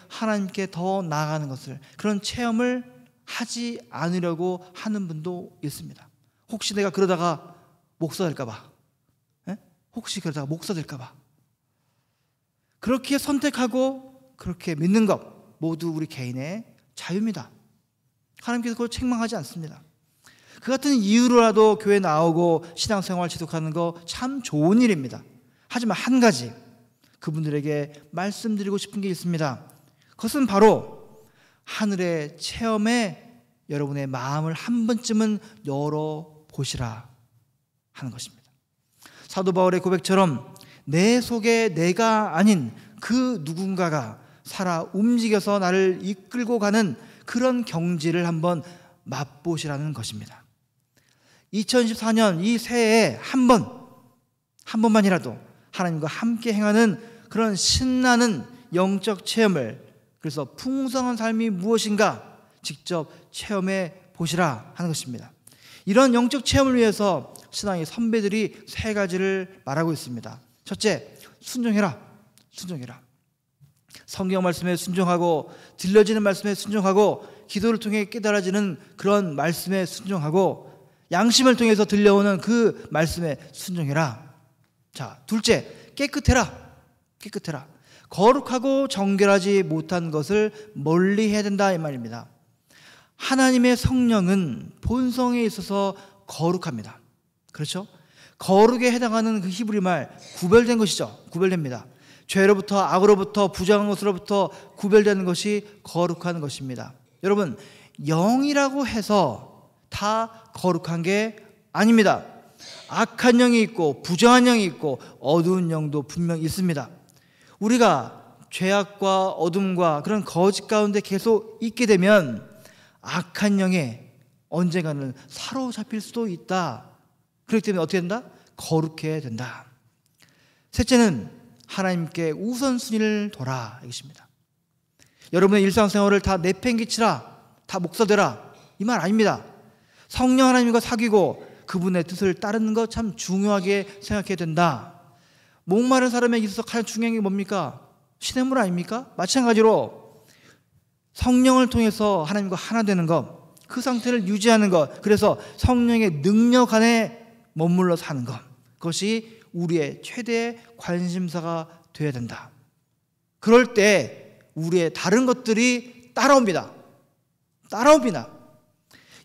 하나님께 더 나아가는 것을, 그런 체험을 하지 않으려고 하는 분도 있습니다. 혹시 내가 그러다가 목사 될까봐, 혹시 그러다가 목사 될까봐. 그렇게 선택하고 그렇게 믿는 것 모두 우리 개인의 자유입니다. 하나님께서 그걸 책망하지 않습니다. 그 같은 이유로라도 교회 나오고 신앙생활 지속하는 거 참 좋은 일입니다. 하지만 한 가지 그분들에게 말씀드리고 싶은 게 있습니다. 그것은 바로 하늘의 체험에 여러분의 마음을 한 번쯤은 열어보시라 하는 것입니다. 사도 바울의 고백처럼 내 속에 내가 아닌 그 누군가가 살아 움직여서 나를 이끌고 가는 그런 경지를 한번 맛보시라는 것입니다. 2014년 이 새해에 한 번만이라도 하나님과 함께 행하는 그런 신나는 영적 체험을, 그래서 풍성한 삶이 무엇인가 직접 체험해 보시라 하는 것입니다. 이런 영적 체험을 위해서 신앙의 선배들이 3가지를 말하고 있습니다. 첫째, 순종해라. 성경 말씀에 순종하고, 들려지는 말씀에 순종하고, 기도를 통해 깨달아지는 그런 말씀에 순종하고, 양심을 통해서 들려오는 그 말씀에 순종해라. 자, 둘째, 깨끗해라. 거룩하고 정결하지 못한 것을 멀리 해야 된다, 이 말입니다. 하나님의 성령은 본성에 있어서 거룩합니다. 그렇죠? 거룩에 해당하는 그 히브리 말 구별된 것이죠. 구별됩니다. 죄로부터, 악으로부터, 부정한 것으로부터 구별되는 것이 거룩한 것입니다. 여러분, 영이라고 해서 다 거룩한 게 아닙니다. 악한 영이 있고 부정한 영이 있고 어두운 영도 분명히 있습니다. 우리가 죄악과 어둠과 그런 거짓 가운데 계속 있게 되면 악한 영에 언젠가는 사로잡힐 수도 있다. 그렇기 때문에 어떻게 된다? 거룩해야 된다. 셋째는 하나님께 우선순위를 둬라 이것입니다. 여러분의 일상생활을 다 내팽개치라, 다 목사되라 이 말 아닙니다. 성령 하나님과 사귀고 그분의 뜻을 따르는 것 참 중요하게 생각해야 된다. 목마른 사람에게 있어서 가장 중요한 게 뭡니까? 시냇물 아닙니까? 마찬가지로 성령을 통해서 하나님과 하나 되는 것, 그 상태를 유지하는 것, 그래서 성령의 능력 안에 머물러 사는 것, 그것이 우리의 최대의 관심사가 되어야 된다. 그럴 때 우리의 다른 것들이 따라옵니다.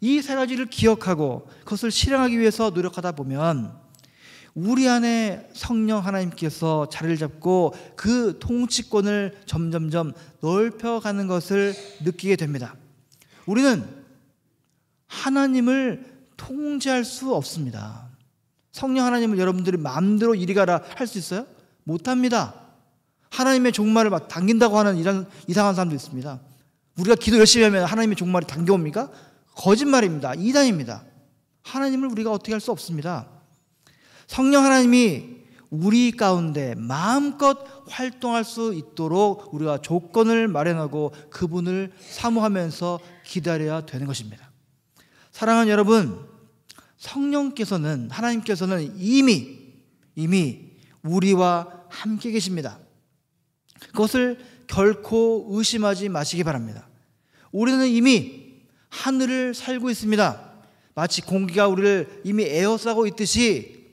이 세 가지를 기억하고 그것을 실행하기 위해서 노력하다 보면 우리 안에 성령 하나님께서 자리를 잡고 그 통치권을 점점점 넓혀가는 것을 느끼게 됩니다. 우리는 하나님을 통제할 수 없습니다. 성령 하나님을 여러분들이 마음대로 이리 가라 할 수 있어요? 못합니다. 하나님의 종말을 막 당긴다고 하는 이런 이상한 사람도 있습니다. 우리가 기도 열심히 하면 하나님의 종말이 당겨옵니까? 거짓말입니다. 이단입니다. 하나님을 우리가 어떻게 할 수 없습니다. 성령 하나님이 우리 가운데 마음껏 활동할 수 있도록 우리가 조건을 마련하고 그분을 사모하면서 기다려야 되는 것입니다. 사랑하는 여러분, 성령께서는, 하나님께서는 이미 우리와 함께 계십니다. 그것을 결코 의심하지 마시기 바랍니다. 우리는 이미 하늘을 살고 있습니다. 마치 공기가 우리를 이미 에워싸고 있듯이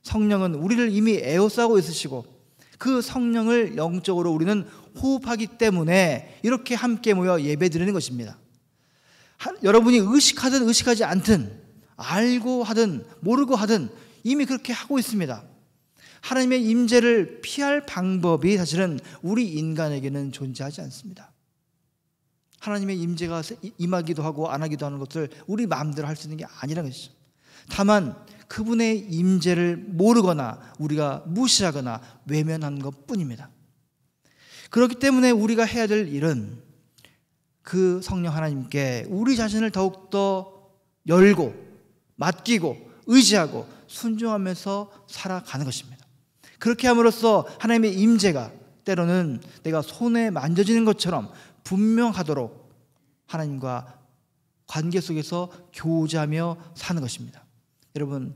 성령은 우리를 이미 에워싸고 있으시고 그 성령을 영적으로 우리는 호흡하기 때문에 이렇게 함께 모여 예배드리는 것입니다. 여러분이 의식하든 의식하지 않든 알고 하든 모르고 하든 이미 그렇게 하고 있습니다. 하나님의 임재를 피할 방법이 사실은 우리 인간에게는 존재하지 않습니다. 하나님의 임재가 임하기도 하고 안 하기도 하는 것을 우리 마음대로 할 수 있는 게 아니라는 것이죠. 다만 그분의 임재를 모르거나 우리가 무시하거나 외면한 것뿐입니다. 그렇기 때문에 우리가 해야 될 일은 그 성령 하나님께 우리 자신을 더욱더 열고 맡기고 의지하고 순종하면서 살아가는 것입니다. 그렇게 함으로써 하나님의 임재가 때로는 내가 손에 만져지는 것처럼 분명하도록 하나님과 관계 속에서 교제하며 사는 것입니다. 여러분,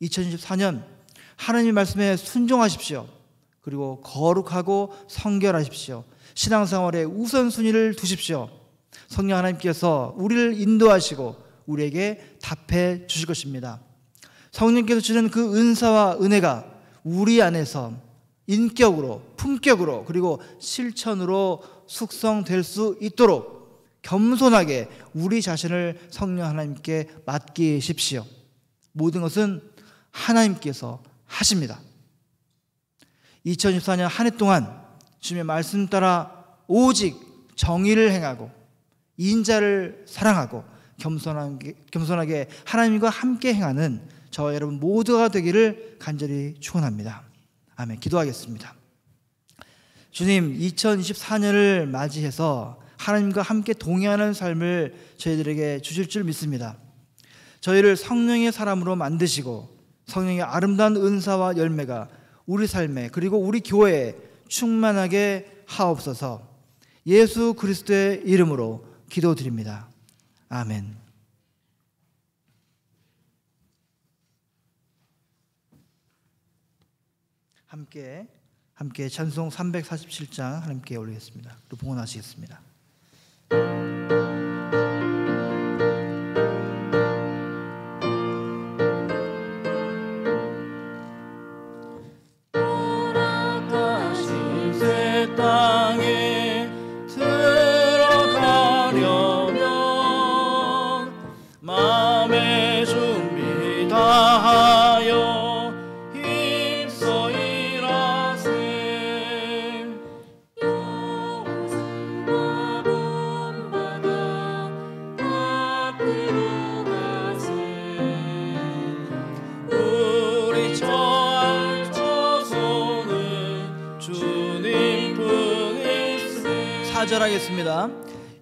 2024년 하나님의 말씀에 순종하십시오. 그리고 거룩하고 성결하십시오. 신앙생활에 우선순위를 두십시오. 성령 하나님께서 우리를 인도하시고 우리에게 답해 주실 것입니다. 성령께서 주는 그 은사와 은혜가 우리 안에서 인격으로, 품격으로, 그리고 실천으로 숙성될 수 있도록 겸손하게 우리 자신을 성령 하나님께 맡기십시오. 모든 것은 하나님께서 하십니다. 2024년 한 해 동안 주님의 말씀 따라 오직 정의를 행하고 인자를 사랑하고 겸손하게 하나님과 함께 행하는 저와 여러분 모두가 되기를 간절히 축원합니다. 아멘. 기도하겠습니다. 주님, 2024년을 맞이해서 하나님과 함께 동행하는 삶을 저희들에게 주실 줄 믿습니다. 저희를 성령의 사람으로 만드시고 성령의 아름다운 은사와 열매가 우리 삶에 그리고 우리 교회에 충만하게 하옵소서. 예수 그리스도의 이름으로 기도드립니다. 아멘. 함께 찬송 347장 하나님께 올리겠습니다. 또 봉헌하시겠습니다. 돌아가신 새 땅에 들어가려면 마음의 준비 다하여 힘써 일하세. 여호수아 본받아 앞으로 가세. 우리 처할 처소는 주님뿐이세. 4절 하겠습니다.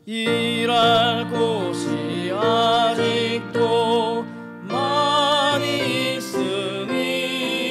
일할 곳이 아직도 많이 있으니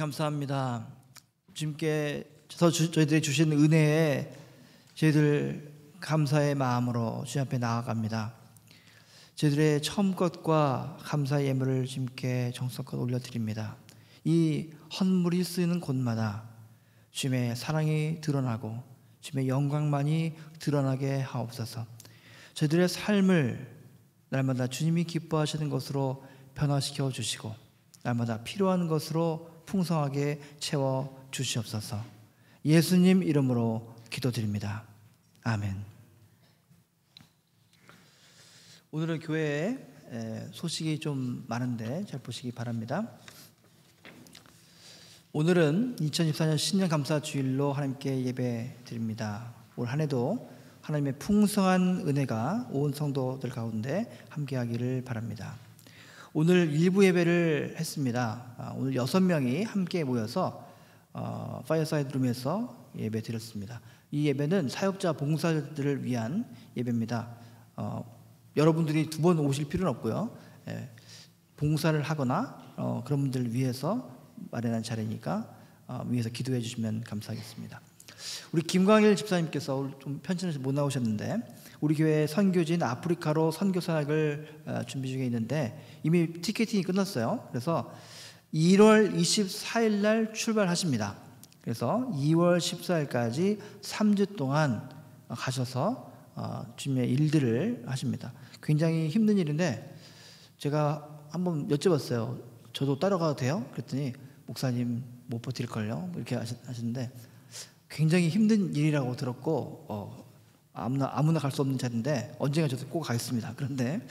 감사합니다. 주님께서 저희들이 주신 은혜에 저희들 감사의 마음으로 주님 앞에 나아갑니다. 저희들의 처음 것과 감사의 예물을 주님께 정성껏 올려드립니다. 이 헌물이 쓰이는 곳마다 주님의 사랑이 드러나고 주님의 영광만이 드러나게 하옵소서. 저희들의 삶을 날마다 주님이 기뻐하시는 것으로 변화시켜 주시고 날마다 필요한 것으로 풍성하게 채워 주시옵소서. 예수님 이름으로 기도드립니다. 아멘. 오늘은 교회에 소식이 좀 많은데 잘 보시기 바랍니다. 오늘은 2024년 신년 감사 주일로 하나님께 예배 드립니다. 올 한 해도 하나님의 풍성한 은혜가 온 성도들 가운데 함께하기를 바랍니다. 오늘 일부 예배를 했습니다. 오늘 6명이 함께 모여서 파이어사이드 룸에서 예배 드렸습니다. 이 예배는 사역자 봉사자들을 위한 예배입니다. 여러분들이 2번 오실 필요는 없고요. 봉사를 하거나 그런 분들을 위해서 마련한 자리니까 위해서 기도해 주시면 감사하겠습니다. 우리 김광일 집사님께서 오늘 좀 편찮으셔서 못 나오셨는데 우리 교회 선교진 아프리카로 선교 사역을 준비 중에 있는데 이미 티켓팅이 끝났어요. 그래서 1월 24일 날 출발하십니다. 그래서 2월 14일까지 3주 동안 가셔서 주님의 일들을 하십니다. 굉장히 힘든 일인데 제가 한번 여쭤봤어요. 저도 따라가도 돼요? 그랬더니 목사님 못 버틸걸요? 이렇게 하시는데 굉장히 힘든 일이라고 들었고 아무나 갈 수 없는 자리인데 언젠가 저도 꼭 가겠습니다. 그런데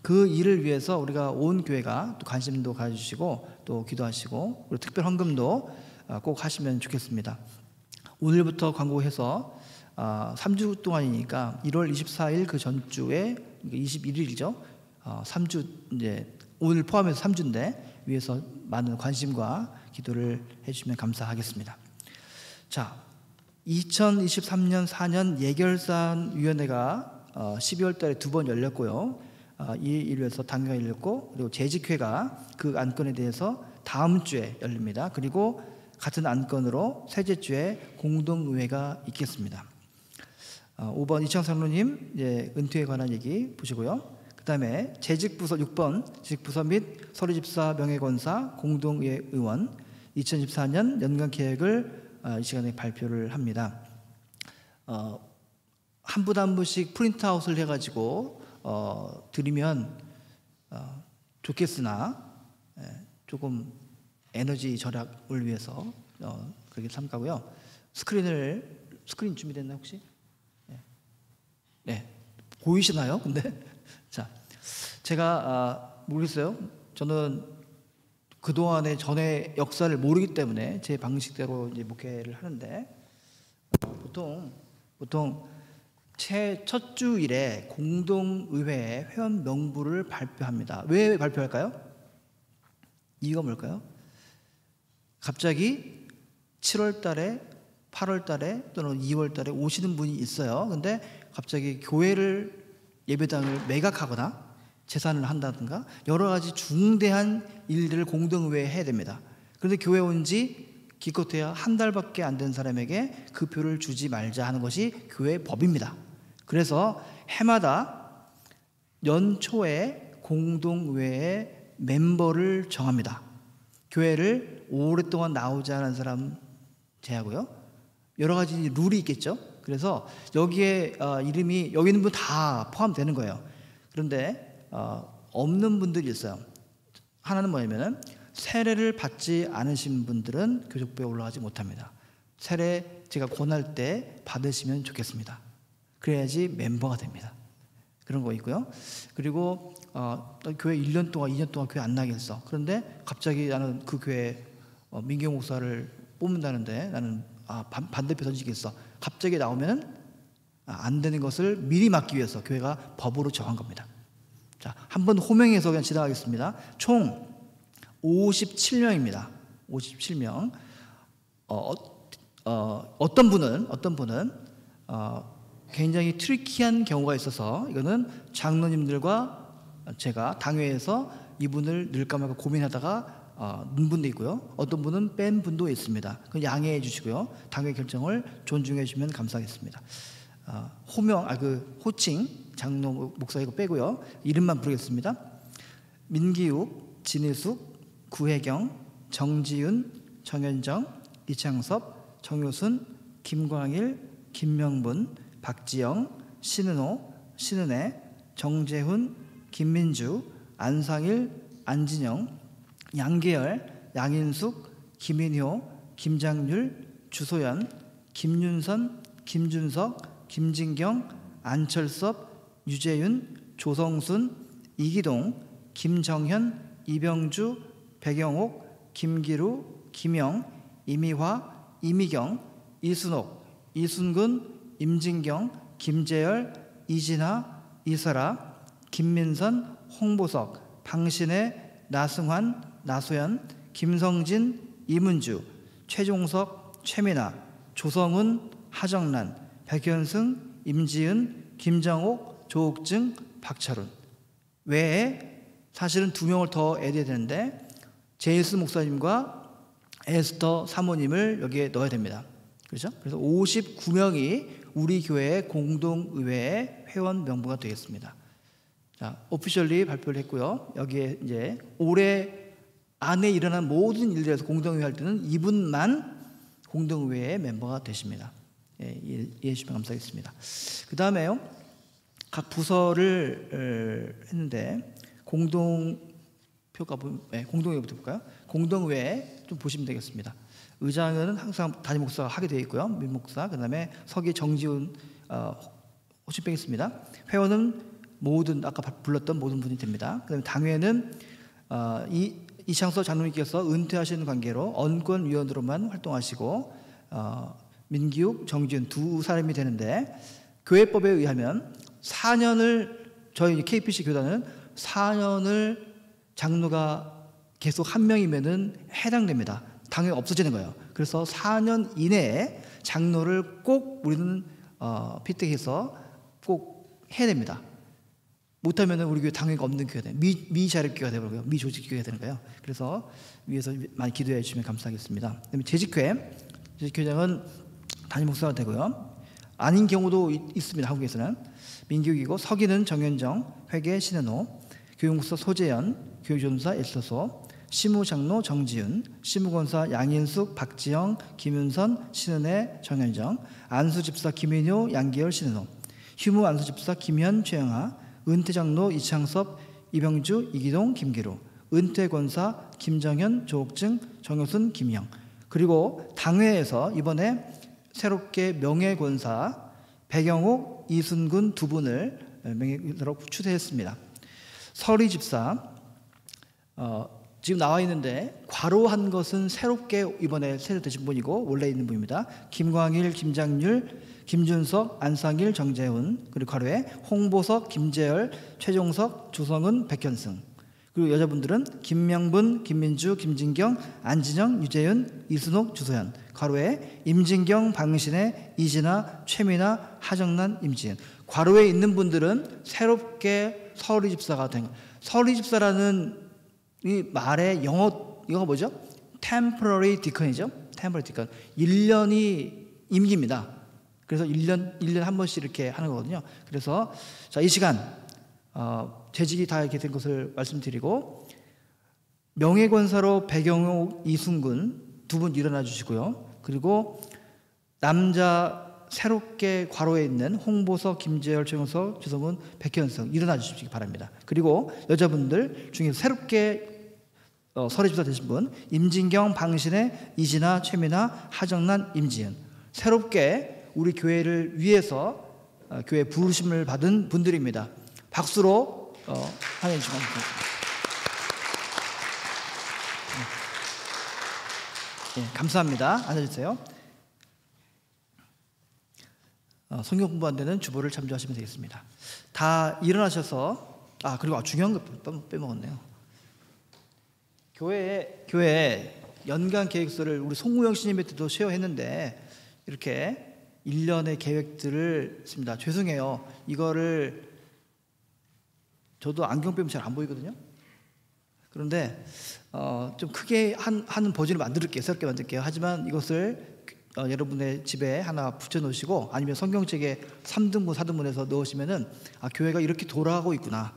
그 일을 위해서 우리가 온 교회가 또 관심도 가져주시고 또 기도하시고 그리고 특별 헌금도 꼭 하시면 좋겠습니다. 오늘부터 광고해서 3주 동안이니까 1월 24일 그 전주에 21일이죠. 3주 이제 오늘 포함해서 3주인데 위해서 많은 관심과 기도를 해주시면 감사하겠습니다. 자, 2023년 4년 예결산위원회가 12월 달에 2번 열렸고요. 이 일을 위해서 당회가 열렸고 그리고 재직회가 그 안건에 대해서 다음 주에 열립니다. 그리고 같은 안건으로 셋째 주에 공동의회가 있겠습니다. 5번 이창상로님 은퇴에 관한 얘기 보시고요. 그 다음에 재직부서 6번 재직부서 및 서류집사 명예권사 공동의회 의원 2024년 연간계획을 이 시간에 발표를 합니다. 한 분 한 분씩 프린트아웃을 해가지고 드리면 좋겠으나 조금 에너지 절약을 위해서 그렇게 삼가고요. 스크린 준비됐나요 혹시? 네, 보이시나요? 근데 자, 제가 모르겠어요. 저는 그동안의 전의 역사를 모르기 때문에 제 방식대로 이제 목회를 하는데 보통 첫 주일에 공동의회 회원 명부를 발표합니다. 왜 발표할까요? 이유가 뭘까요? 갑자기 7월 달에 8월 달에 또는 2월 달에 오시는 분이 있어요. 근데 갑자기 교회를 예배당을 매각하거나 재산을 한다든가 여러 가지 중대한 일들을 공동의회에 해야 됩니다. 그런데 교회 온 지 기껏해야 한 달밖에 안 된 사람에게 그 표를 주지 말자 하는 것이 교회 법입니다. 그래서 해마다 연초에 공동의회의 멤버를 정합니다. 교회를 오랫동안 나오지 않은 사람 제하고요. 여러 가지 룰이 있겠죠. 그래서 여기에 이름이 여기 있는 분 다 포함되는 거예요. 그런데 없는 분들이 있어요. 하나는 뭐냐면은 세례를 받지 않으신 분들은 교족부에 올라가지 못합니다. 세례 제가 권할 때 받으시면 좋겠습니다. 그래야지 멤버가 됩니다. 그런 거 있고요. 그리고 교회 1년 동안 2년 동안 교회 안 나겠어. 그런데 갑자기 나는 그 교회 민경 목사를 뽑는다는데 나는 반대표 던지겠어. 갑자기 나오면 안 되는 것을 미리 막기 위해서 교회가 법으로 정한 겁니다. 자, 한번 호명해서 그냥 지나가겠습니다. 총 57명입니다. 57명. 어떤 분은 굉장히 트리키한 경우가 있어서 이거는 장로님들과 제가 당회에서 이분을 넣을까 말까 고민하다가 넣은 분도 있고요. 어떤 분은 뺀 분도 있습니다. 그건 양해해 주시고요. 당의 결정을 존중해 주시면 감사하겠습니다. 호칭 장로 목사 이거 빼고요. 이름만 부르겠습니다. 민기욱, 진희숙, 구혜경, 정지윤, 정현정, 이창섭, 정효순, 김광일, 김명분, 박지영, 신은호, 신은혜, 정재훈, 김민주, 안상일, 안진영, 양계열, 양인숙, 김인효, 김장률, 주소연, 김윤선, 김준석, 김진경, 안철섭, 유재윤, 조성순, 이기동, 김정현, 이병주, 백영옥, 김기루, 김영, 이미화, 이미경, 이순옥, 이순근, 임진경, 김재열, 이진아, 이설아, 김민선, 홍보석, 방신혜, 나승환, 나소연, 김성진, 이문주, 최종석, 최민아, 조성훈, 하정란, 백현승, 임지은, 김정옥, 조옥증, 박철훈 외에 사실은 2명을 더 애드해야 되는데 제이스 목사님과 에스터 사모님을 여기에 넣어야 됩니다. 그렇죠? 그래서 59명이 우리 교회의 공동의회의 회원 명부가 되겠습니다. 자, 오피셜리 발표를 했고요. 여기에 이제 올해 안에 일어난 모든 일들에서 공동의회 할 때는 이분만 공동의회의 멤버가 되십니다. 예, 이해해 주시면 감사하겠습니다. 그 다음에요. 각 부서를 했는데 공동의회부터 볼까요? 공동의회 좀 보시면 되겠습니다. 의장은 항상 담임 목사가 하게 되어 있고요. 민 목사, 그 다음에 서기 정지훈 호칭 빼겠습니다. 회원은 아까 불렀던 모든 분이 됩니다. 그 다음에 당회는 이창서 장로님께서 은퇴하시는 관계로 언권위원으로만 활동하시고 민기욱, 정지훈 2사람이 되는데 교회법에 의하면 4년을 저희 KPC 교단은 4년을 장로가 계속 한 명이면은 해당됩니다. 당연히 없어지는 거예요. 그래서 4년 이내에 장로를 꼭 우리는 피택해서 꼭 해야 됩니다. 못하면은 우리 교회 당회가 없는 교회가 돼요. 미자립교회가 되고요. 미조직교회가 되는 거예요. 그래서 위에서 많이 기도해 주시면 감사하겠습니다. 그다음에 재직회장은 담임 목사가 되고요. 아닌 경우도 있습니다. 한국에서는 민교육이고 서기는 정현정, 회계 신은호, 교육목사 소재현, 교육전사 엘서소, 시무장로 정지윤, 시무권사 양인숙, 박지영, 김윤선, 신은혜, 정현정, 안수집사 김인효, 양기열, 신은호, 휴무 안수집사 김현, 최영하, 은퇴장로 이창섭, 이병주, 이기동, 김기루, 은퇴권사 김정현, 조옥증, 정효순, 김영. 그리고 당회에서 이번에 새롭게 명예권사 백영옥, 이순근 2분을 명예권사로 추대했습니다. 서리집사 지금 나와 있는데 괄호한 것은 새롭게 이번에 세대되신 분이고 원래 있는 분입니다. 김광일, 김장률, 김준석, 안상일, 정재훈, 그리고 괄호에 홍보석, 김재열, 최종석, 조성은, 백현승. 그리고 여자분들은 김명분, 김민주, 김진경, 안진영, 유재윤, 이순옥, 주소연. 괄호에 임진경, 방신혜, 이진아, 최민아, 하정란, 임지은. 괄호에 있는 분들은 새롭게 서리집사가 된 거예요. 서리집사라는 이 말의 영어가 뭐죠? temporary deacon이죠. temporary deacon. 1년이 임기입니다. 그래서 1년에 한 번씩 이렇게 하는 거거든요. 그래서 자, 이 시간 재직이 다 이렇게 된 것을 말씀드리고 명예권사로 백영옥, 이순근 2분 일어나 주시고요. 그리고 남자 새롭게 괄호에 있는 홍보석, 김재열, 최용석, 주성훈, 백현성 일어나 주시기 바랍니다. 그리고 여자분들 중에서 새롭게 서리집사 되신 분 임진경, 방신혜, 이진아, 최민아, 하정란, 임지은. 새롭게 우리 교회를 위해서 교회 부르심을 받은 분들입니다. 박수로 환영해 주시면 감사합니다. 감사합니다. 앉아주세요. 성경 공부 안 되는 주보를 참조하시면 되겠습니다. 다 일어나셔서 그리고 중요한 거 빼먹었네요. 교회 연간 계획서를 우리 송우영 씨님의 때도 쉐어했는데 이렇게 1년의 계획들을 씁니다. 죄송해요. 이거를 저도 안경 빼면 잘 안 보이거든요. 그런데 좀 크게 하는 버전을 만들게요. 새롭게 만들게요. 하지만 이것을 여러분의 집에 하나 붙여놓으시고 아니면 성경책에 3등분, 4등분해서 넣으시면은 교회가 이렇게 돌아가고 있구나.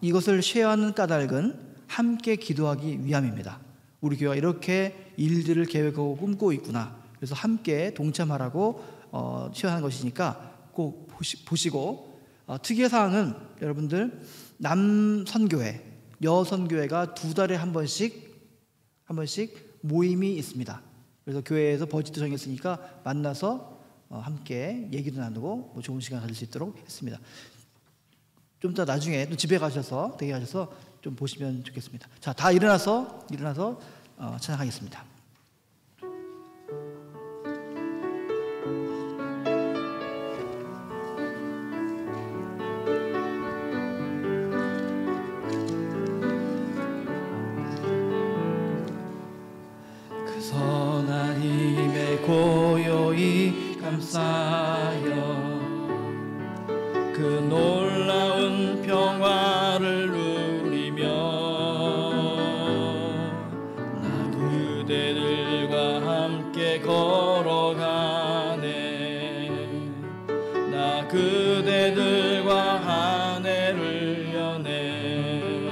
이것을 쉐어하는 까닭은 함께 기도하기 위함입니다. 우리 교회가 이렇게 일들을 계획하고 꿈꾸고 있구나. 그래서 함께 동참하라고 쉐어하는 것이니까 꼭 보시고 특이한 사항은 여러분들 남선교회, 여선교회가 2달에 한 번씩 모임이 있습니다. 그래서 교회에서 버짓도 정했으니까 만나서 함께 얘기도 나누고 좋은 시간 가질 수 있도록 했습니다. 좀 더 나중에 또 집에 가셔서 대기하셔서 좀 보시면 좋겠습니다. 자, 다 일어나서 찬양하겠습니다. 그 선한 힘에 고요히 감싸여 그 놀라운 평화를 누리며 나 그대들과 함께 걸어가네. 나 그대들과 한 해를 여네.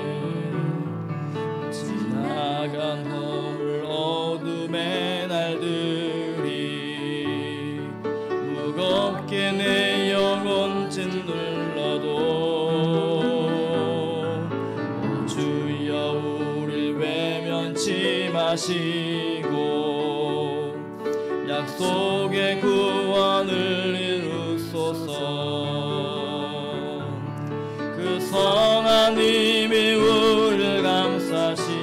지나간 허물 어둠의 날들이 무겁게 내 영혼 짓눌러도 주여 우릴 외면치 마시고 약속의 구원을 이루소서. 그 선한 힘이 우리를 감싸시니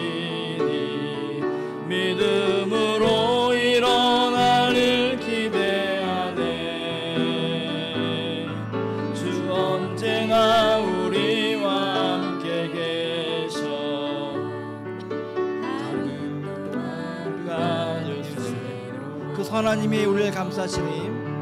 믿음으로 일어나를 기대하네. 주 언제나 우리와 함께 계셔 하루가 주시네. 그 선한 힘이 우리를 감싸시니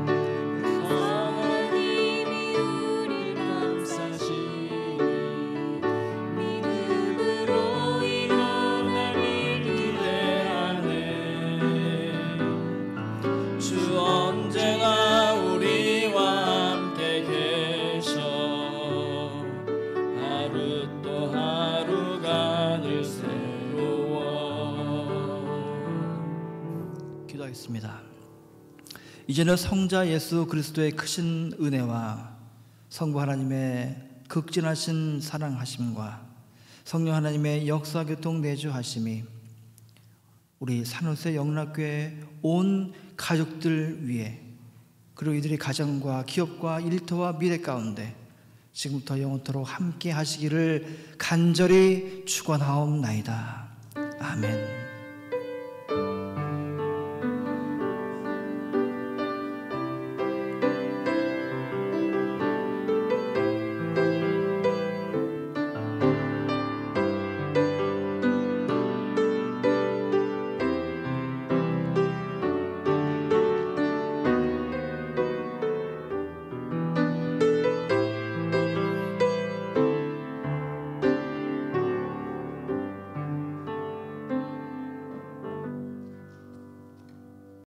기도하겠습니다. 이제는 성자 예수 그리스도의 크신 은혜와 성부 하나님의 극진하신 사랑하심과 성령 하나님의 역사교통 내주하심이 우리 산호세 영락교회 온 가족들 위해 그리고 이들의 가정과 기업과 일터와 미래 가운데 지금부터 영원토록 함께 하시기를 간절히 축원하옵나이다. 아멘.